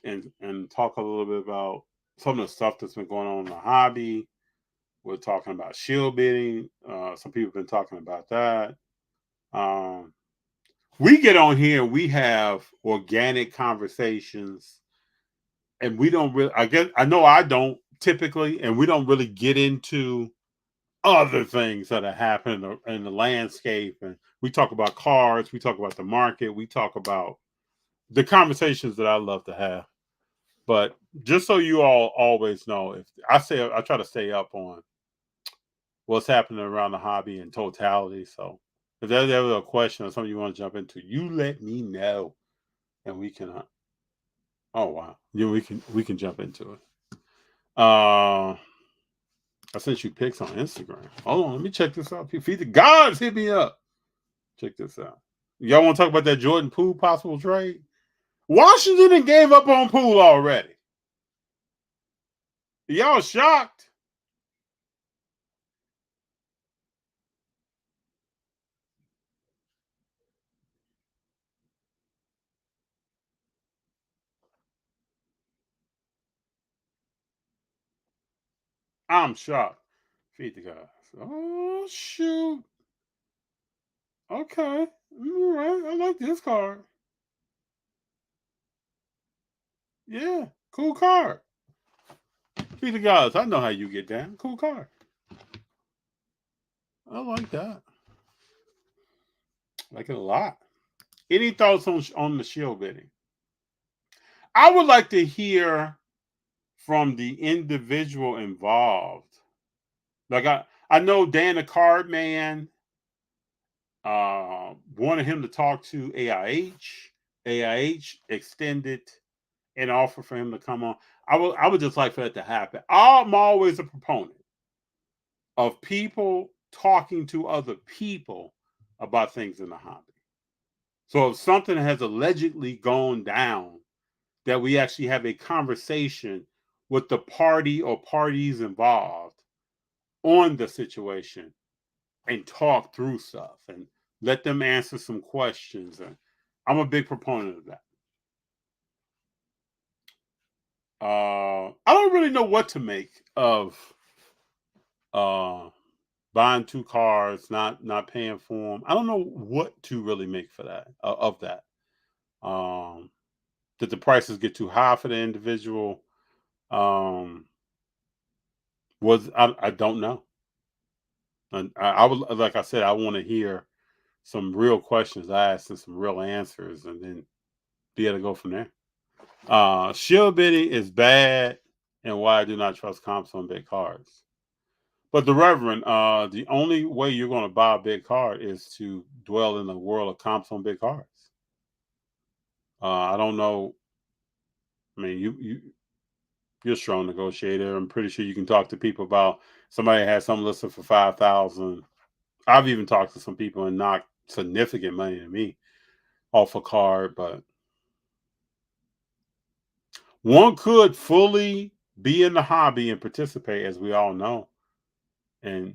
B: talk a little bit about some of the stuff that's been going on in the hobby. We're talking about shill bidding. Some people have been talking about that. We get on here and we have organic conversations, and we don't really. I know I don't typically, and we don't really get into other things that are happening in the landscape. And we talk about cards, we talk about the market, we talk about the conversations that I love to have. But just so you all always know, if I try to stay up on what's happening around the hobby in totality. So if there's ever a question or something you want to jump into, you let me know, and we can. Oh wow, yeah, we can jump into it. I sent you pics on Instagram. Hold on, let me check this out. Feed the gods, hit me up. Check this out. Y'all want to talk about that Jordan Poole possible trade? Washington gave up on Poole already. Y'all shocked? I'm shocked. Feed the gods. Oh shoot. Okay. All right. I like this card. Yeah. Cool card. Feed the gods. I know how you get down. Cool card. I like that. I like it a lot. Any thoughts on the shill bidding? I would like to hear from the individual involved. Like I know Dan the Card Man wanted him to talk to AIH. AIH extended an offer for him to come on. I would just like for that to happen. I'm always a proponent of people talking to other people about things in the hobby. So if something has allegedly gone down, that we actually have a conversation with the party or parties involved on the situation and talk through stuff and let them answer some questions. And I'm a big proponent of that. I don't really know what to make of buying two cars, not paying for them. I don't know what to really make for that of that. Did the prices get too high for the individual? I don't know. And I would, like I said, I want to hear some real questions asked and some real answers, and then be able to go from there. Shill bidding is bad, and why I do not trust comps on big cards. But the Reverend, the only way you're going to buy a big card is to dwell in the world of comps on big cards. I don't know. I mean, you're a strong negotiator. I'm pretty sure you can talk to people about somebody has something listed for 5,000. I've even talked to some people and knocked significant money to me off a card, but one could fully be in the hobby and participate, as we all know, and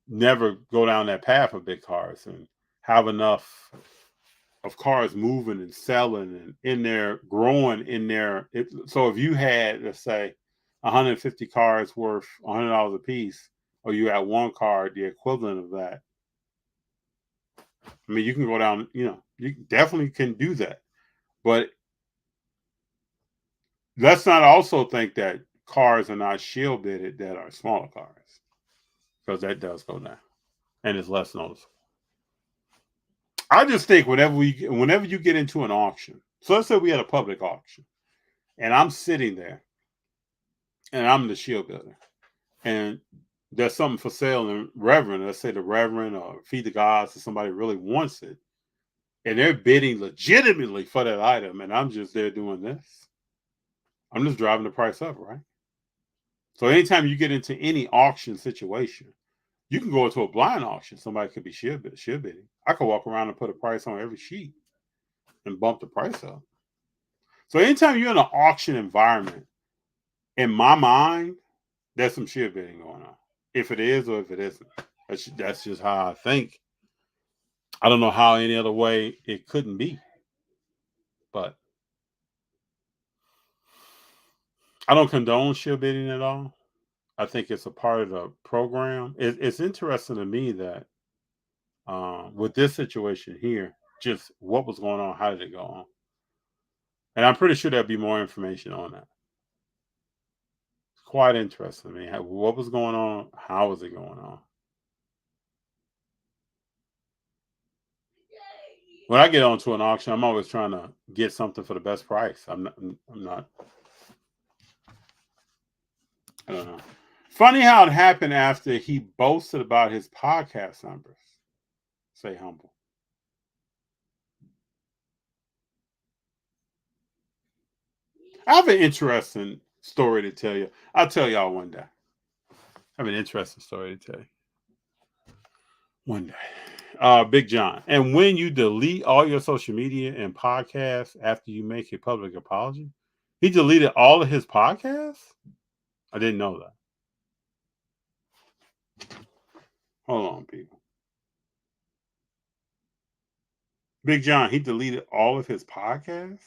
B: never go down that path of big cars and have enough of cars moving and selling and in there growing in there. So if you had, let's say, 150 cars worth $100 a piece, or you had one car, the equivalent of that. I mean, you can go down, you definitely can do that. But let's not also think that cars are not shield bidded that are smaller cars, because that does go down and it's less noticeable. I just think whenever you get into an auction, so let's say we had a public auction and I'm sitting there and I'm the shield bidder and there's something for sale in Reverend, let's say the Reverend or Feed the Gods or somebody really wants it, and they're bidding legitimately for that item, and I'm just there doing this. I'm just driving the price up, right? So anytime you get into any auction situation, you can go into a blind auction. Somebody could be shield bidding. I could walk around and put a price on every sheet and bump the price up. So anytime you're in an auction environment, in my mind, there's some shield bidding going on. If it is or if it isn't. That's just how I think. I don't know how any other way it couldn't be. But I don't condone shield bidding at all. I think it's a part of the program. It's interesting to me that with this situation here, just what was going on, how did it go on? And I'm pretty sure there'll be more information on that. It's quite interesting to me. What was going on? How was it going on? When I get onto an auction, I'm always trying to get something for the best price. I'm not. I don't know. Funny how it happened after he boasted about his podcast numbers. Say humble. I have an interesting story to tell you. I'll tell y'all one day. I have an interesting story to tell you. One day. Big John. And when you delete all your social media and podcasts after you make a public apology, he deleted all of his podcasts? I didn't know that. Hold on, people. Big John, he deleted all of his podcasts?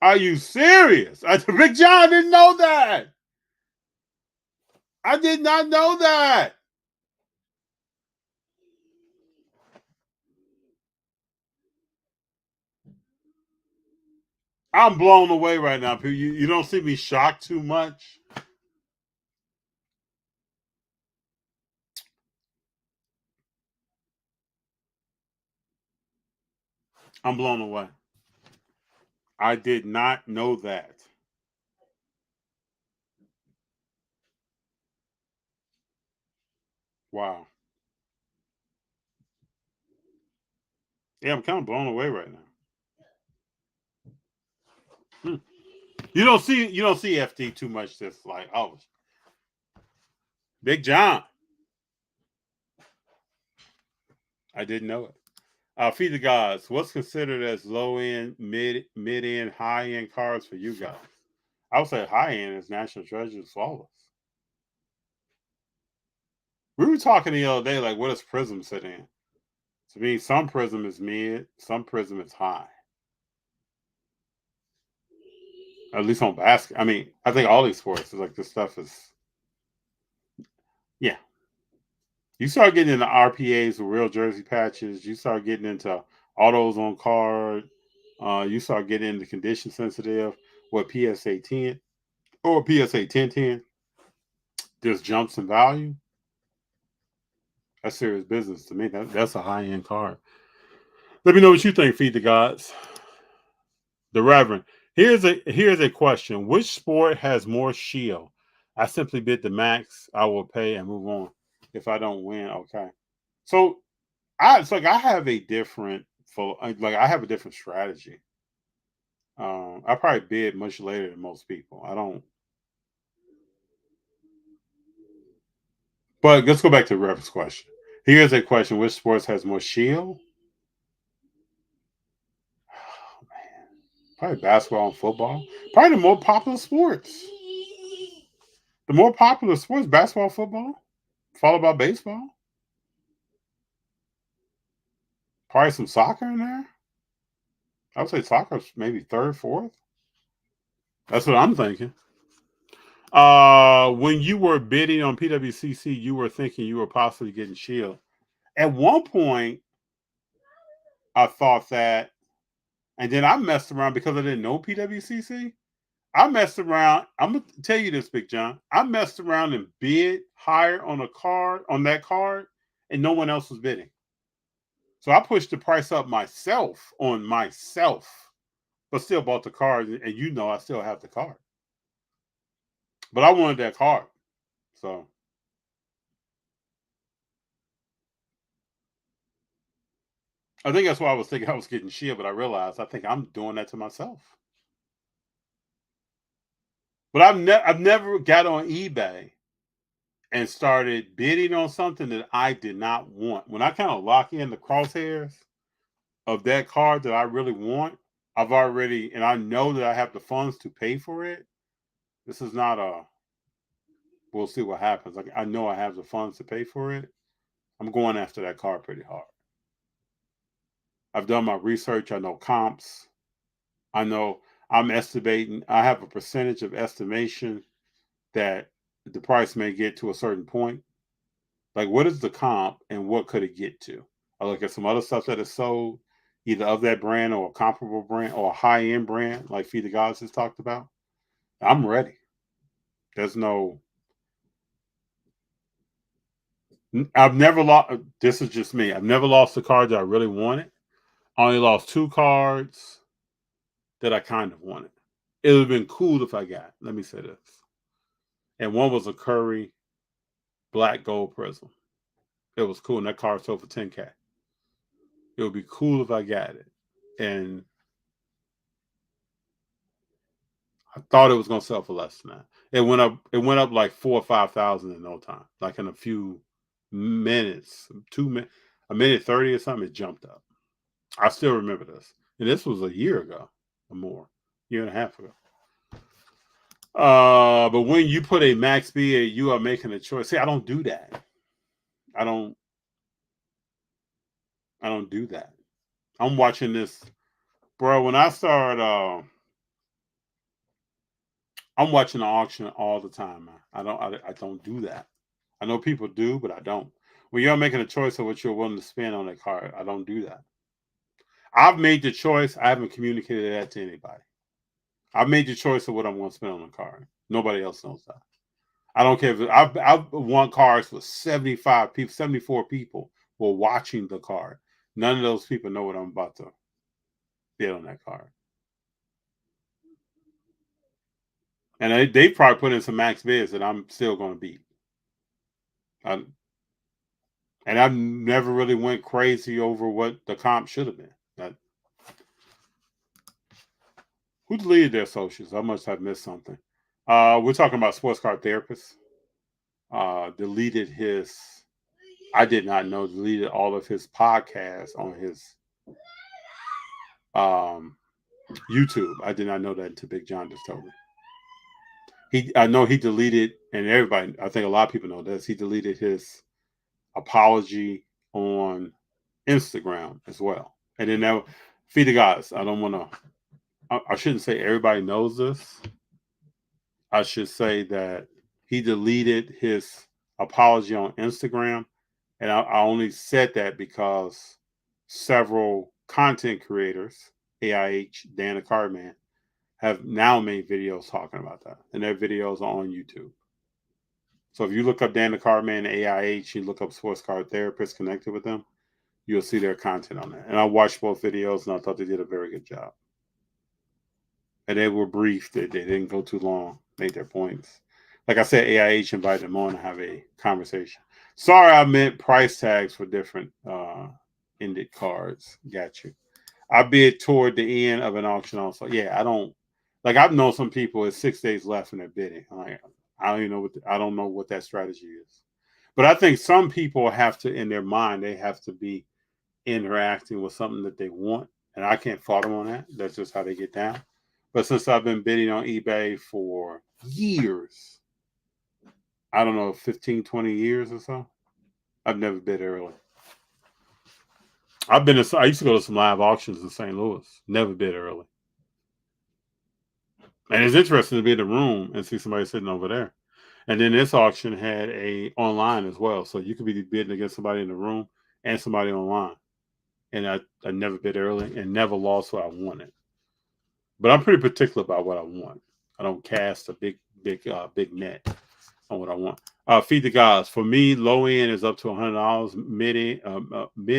B: Are you serious? Big John didn't know that. I did not know that. I'm blown away right now, people. You don't see me shocked too much. I'm blown away. I did not know that. Wow. Yeah, I'm kind of blown away right now. You don't see FT too much. That's like, oh, Big John. I didn't know it. Feed the Gods. What's considered as low end, mid end, high end cars for you guys? I would say high end is National Treasure Flawless. We were talking the other day, like, what does Prism sit in? To me, some Prism is mid, some Prism is high. At least on basket. I mean, I think all these sports is like this stuff is, yeah. You start getting into RPAs with real jersey patches. You start getting into autos on card. You start getting into condition sensitive, what PSA 10 or PSA 1010. There's jumps in value. That's serious business to me. That's a high end card. Let me know what you think, Feed the Gods. The Reverend. Here's a question. Which sport has more shield? I simply bid the max. I will pay and move on. If I don't win, okay. So it's like I have a different I have a different strategy. I probably bid much later than most people. I don't. But let's go back to the reference question. Here's a question: which sports has more shield? Oh, man. Probably basketball and football. Probably the more popular sports. The more popular sports: basketball, football, followed by baseball. Probably some soccer in there. I would say soccer's maybe third, fourth. That's what I'm thinking. When you were bidding on PWCC, you were thinking you were possibly getting Shield. At one point, I thought that, and then I messed around because I didn't know PWCC. I messed around. I'm gonna tell you this, Big John. I messed around and bid higher on that card, and no one else was bidding. So I pushed the price up myself, but still bought the card, and I still have the card. But I wanted that card, so. I think that's why I was thinking I was getting Shield, but I realized I think I'm doing that to myself. But I've never got on eBay and started bidding on something that I did not want. When I kind of lock in the crosshairs of that card that I really want, and I know that I have the funds to pay for it. This is not we'll see what happens. Like, I know I have the funds to pay for it. I'm going after that card pretty hard. I've done my research. I know comps. I know I'm estimating. I have a percentage of estimation that the price may get to a certain point. Like, what is the comp and what could it get to? I look at some other stuff that is sold, either of that brand or a comparable brand or a high-end brand, like Feed the Gods has talked about. I'm ready. I've never lost. This is just me. I've never lost a card that I really wanted. I only lost 2 cards that I kind of wanted. It would have been cool if I got. Let me say this. And one was a Curry black gold prism. It was cool, and that card sold for $10K. It would be cool if I got it. And I thought it was going to sell for less than that. It went up like 4,000 or 5,000 in no time. Like in a few minutes, a minute 30 or something, it jumped up. I still remember this. And this was a year ago or more, year and a half ago. But when you put a max bid, you are making a choice. See, I don't do that. I don't do that. I'm watching this, bro. When I start, I'm watching the auction all the time, man. I don't do that. I know people do, but I don't. When you're making a choice of what you're willing to spend on a card, I don't do that. I've made the choice. I haven't communicated that to anybody. I've made the choice of what I'm going to spend on a card. Nobody else knows that. I don't care if I've won cards with 75 people, 74 people were watching the card. None of those people know what I'm about to bid on that card. And they probably put in some max bids that I'm still going to beat. And I've never really went crazy over what the comp should have been. Who deleted their socials? I must have missed something. We're talking about sports card therapists. Deleted his. I did not know. Deleted all of his podcasts on his YouTube. I did not know that until Big John just told me. I know he deleted, and everybody. I think a lot of people know this. He deleted his apology on Instagram as well. And then now, Feed the Guys. I don't want to. I shouldn't say everybody knows this. I should say that he deleted his apology on Instagram. And I only said that because several content creators, AIH, Dan the Cardman, have now made videos talking about that. And their videos are on YouTube. So if you look up Dan the Cardman and AIH, you look up sports card therapists connected with them, you'll see their content on there. And I watched both videos and I thought they did a very good job. And they were brief. They didn't go too long, made their points. Like I said, AIH invited them on to have a conversation. Sorry, I meant price tags for different ended cards. Got you. I bid toward the end of an auction also. Yeah, I don't like. I've known some people. It's 6 days left in their bidding. Like, I don't even know I don't know what that strategy is. But I think some people have to, in their mind, they have to be interacting with something that they want, and I can't fault them on that. That's just how they get down. But since I've been bidding on eBay for years, I don't know, 15, 20 years or so, I've never bid early. I used to go to some live auctions in St. Louis. Never bid early. And it's interesting to be in the room and see somebody sitting over there. And then this auction had a online as well. So you could be bidding against somebody in the room and somebody online. And I never bid early and never lost what I wanted. But I'm pretty particular about what I want. I don't cast a big net on what I want. Feed the gods. For me, low end is up to $100. Mid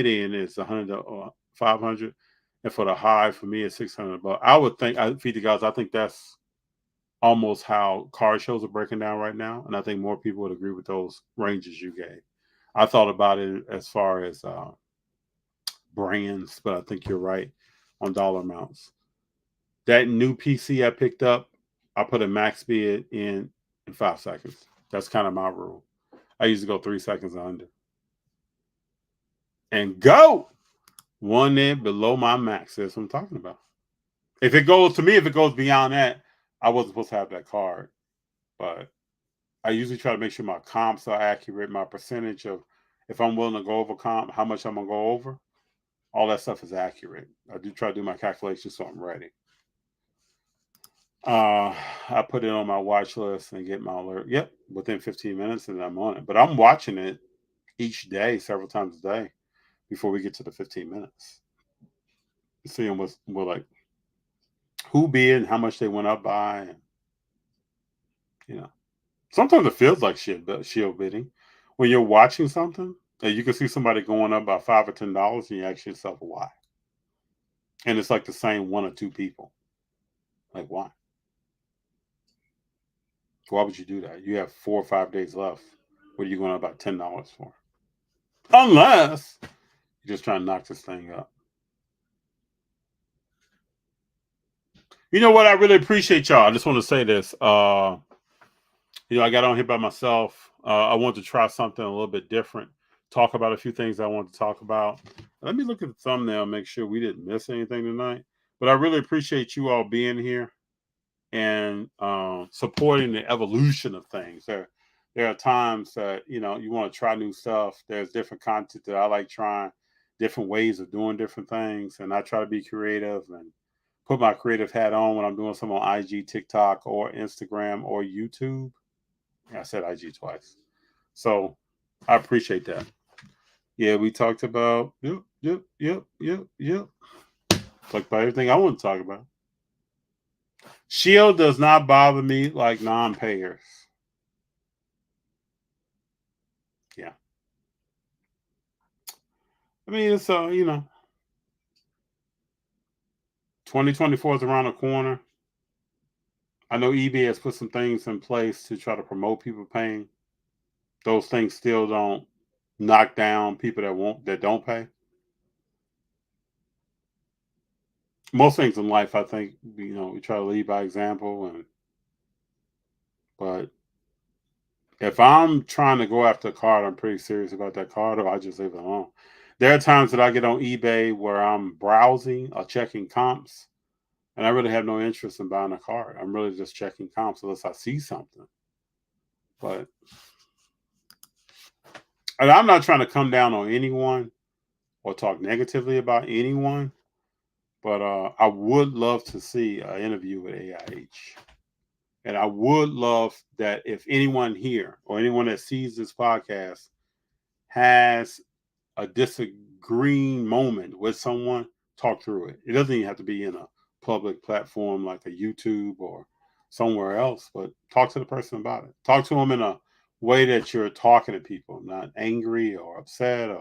B: end is $100 $500, and for the high, for me, it's $600. But I would think Feed the gods. I think that's almost how card shows are breaking down right now, and I think more people would agree with those ranges you gave. I thought about it as far as brands, but I think you're right on dollar amounts. That new PC I picked up, I put a max bid in 5 seconds. That's kind of my rule. I usually go 3 seconds under. And go! One in below my max. That's what I'm talking about. If it goes beyond that, I wasn't supposed to have that card. But I usually try to make sure my comps are accurate, my percentage of if I'm willing to go over comp, how much I'm going to go over. All that stuff is accurate. I do try to do my calculations so I'm ready. I put it on my watch list and get my alert. Yep, within 15 minutes and I'm on it. But I'm watching it each day, several times a day, before we get to the 15 minutes. Seeing what's like who bid and how much they went up by. And, you know, sometimes it feels like shill bidding. When you're watching something and you can see somebody going up by $5 or $10 and you ask yourself why. And it's like the same one or two people. Like why? Why would you do that? You have 4 or 5 days left. What are you going up about $10 for? Unless you're just trying to knock this thing up. You know what? I really appreciate y'all. I just want to say this. I got on here by myself. I want to try something a little bit different. Talk about a few things I want to talk about. Let me look at the thumbnail, make sure we didn't miss anything tonight. But I really appreciate you all being here and supporting the evolution of things. There are times that, you want to try new stuff. There's different content that I like trying, different ways of doing different things. And I try to be creative and put my creative hat on when I'm doing some on IG, TikTok, or Instagram, or YouTube. I said IG twice. So I appreciate that. Yeah, we talked about, yep. Talked about everything I want to talk about. Shill does not bother me like non-payers. Yeah. I mean, it's, 2024 is around the corner. I know eBay has put some things in place to try to promote people paying. Those things still don't knock down people that don't pay. Most things in life, I think, we try to lead by example, but if I'm trying to go after a card, I'm pretty serious about that card, or I just leave it alone. There are times that I get on eBay where I'm browsing or checking comps, and I really have no interest in buying a card. I'm really just checking comps unless I see something. And I'm not trying to come down on anyone or talk negatively about anyone, but I would love to see an interview with AIH. And I would love that if anyone here or anyone that sees this podcast has a disagreeing moment with someone, talk through it. It doesn't even have to be in a public platform like a YouTube or somewhere else, but talk to the person about it. Talk to them in a way that you're talking to people, not angry or upset.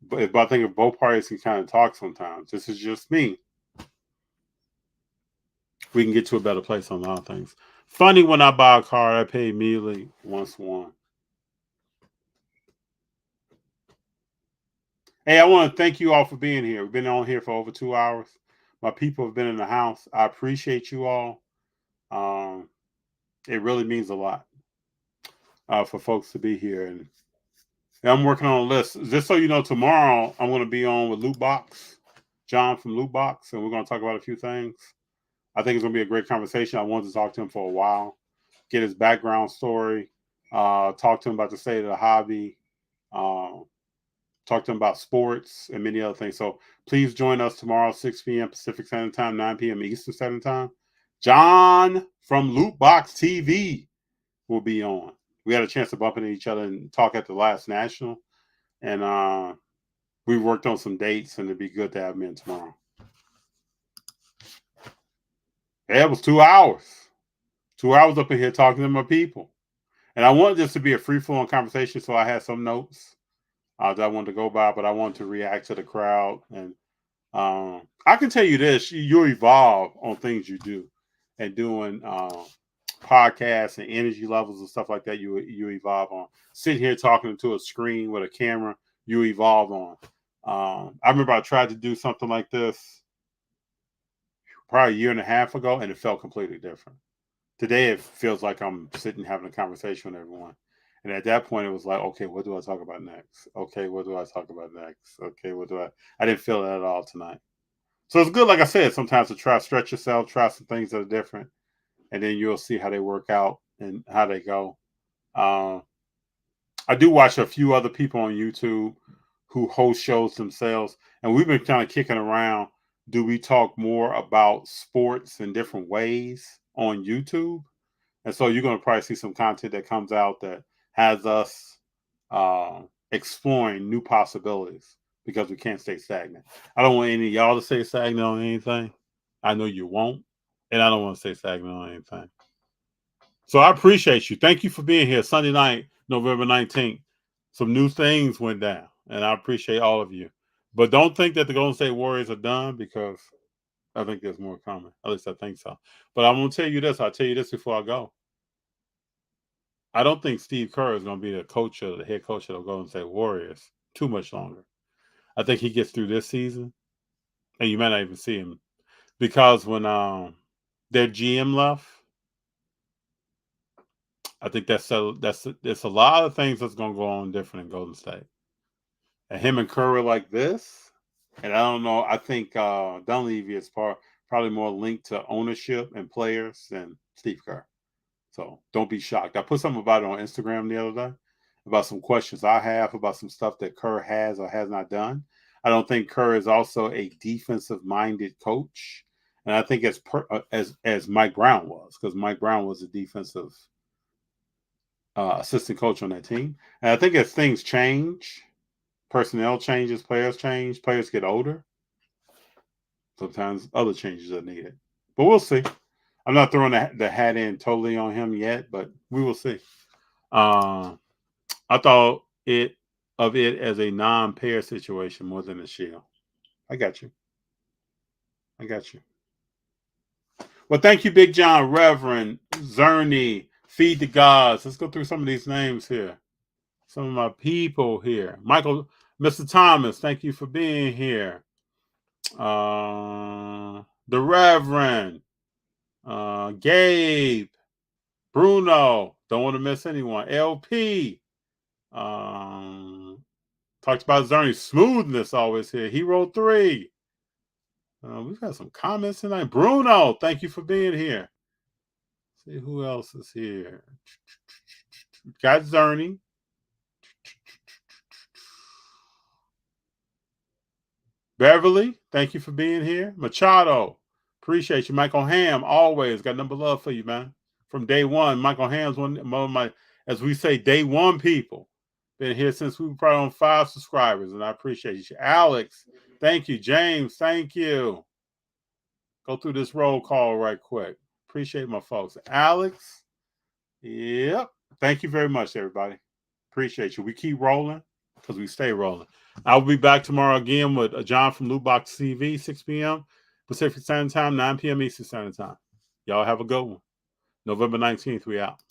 B: But I think if both parties can kind of talk sometimes, this is just me, we can get to a better place on a lot of things. Funny when I buy a car, I pay immediately once won. Hey, I want to thank you all for being here. We've been on here for over 2 hours. My people have been in the house. I appreciate you all. It really means a lot for folks to be here. And I'm working on a list. Just so you know, tomorrow I'm going to be on with Lootbox, John from Lootbox, and we're going to talk about a few things. I think it's going to be a great conversation. I wanted to talk to him for a while, get his background story, talk to him about the state of the hobby, talk to him about sports and many other things. So please join us tomorrow, 6 p.m. Pacific Standard Time, 9 p.m. Eastern Standard Time. John from Lootbox TV will be on. We had a chance to bump into each other and talk at the last national. And we worked on some dates, and it'd be good to have him in tomorrow. Yeah, it was 2 hours. 2 hours up in here talking to my people. And I wanted this to be a free-flowing conversation, so I had some notes that I wanted to go by, but I wanted to react to the crowd. And I can tell you this, you evolve on things you do. And doing podcasts and energy levels and stuff like that, you evolve on. Sitting here talking to a screen with a camera, you evolve on. I remember I tried to do something like this probably a year and a half ago, and it felt completely different. Today, it feels like I'm sitting having a conversation with everyone. And at that point, it was like, okay, what do I talk about next? Okay, what do I talk about next? Okay, what do I didn't feel that at all tonight. So it's good, like I said, sometimes to stretch yourself, try some things that are different, and then you'll see how they work out and how they go. I do watch a few other people on YouTube who host shows themselves, and we've been kind of kicking around. Do we talk more about sports in different ways on YouTube? And so you're going to probably see some content that comes out that has us exploring new possibilities because we can't stay stagnant. I don't want any of y'all to stay stagnant on anything. I know you won't. And I don't want to stay stagnant on anything. So I appreciate you. Thank you for being here. Sunday night, November 19th. Some new things went down. And I appreciate all of you. But don't think that the Golden State Warriors are done, because I think there's more coming. At least I think so. But I'm going to tell you this. I'll tell you this before I go. I don't think Steve Kerr is going to be the head coach of the Golden State Warriors too much longer. I think he gets through this season, and you might not even see him, because when their GM left, I think there's a lot of things that's going to go on different in Golden State. And him and Curry like this, and I don't know. I think Dunleavy is probably more linked to ownership and players than Steve Kerr. So don't be shocked. I put something about it on Instagram the other day about some questions I have about some stuff that Kerr has or has not done. I don't think Kerr is also a defensive-minded coach, and I think as Mike Brown was, because Mike Brown was a defensive assistant coach on that team. And I think as things change, personnel changes, players change, players get older, sometimes other changes are needed. But we'll see. I'm not throwing the hat in totally on him yet, but we will see. I thought of it as a non-pair situation more than a Shill. I got you. Well, thank you, Big John, Reverend, Zerny, Feed the Gods. Let's go through some of these names here. Some of my people here. Michael, Mr. Thomas, thank you for being here. The Reverend, Gabe, Bruno, don't want to miss anyone. LP, talked about Zerny's smoothness always here. Hero 3. We've got some comments tonight. Bruno, thank you for being here. Let's see who else is here. Got Zerny. Beverly, thank you for being here. Machado, appreciate you. Michael Ham, always got number love for you, man. From day one, Michael Ham's one of my, as we say, day one people. Been here since we were probably on 5 subscribers, and I appreciate you. Alex, thank you. James, thank you. Go through this roll call right quick. Appreciate my folks. Alex, yep. Thank you very much, everybody. Appreciate you. We keep rolling because we stay rolling. I'll be back tomorrow again with John from Lootbox TV, 6 p.m. Pacific Standard Time, 9 p.m. Eastern Standard Time. Y'all have a good one. November 19th, we out.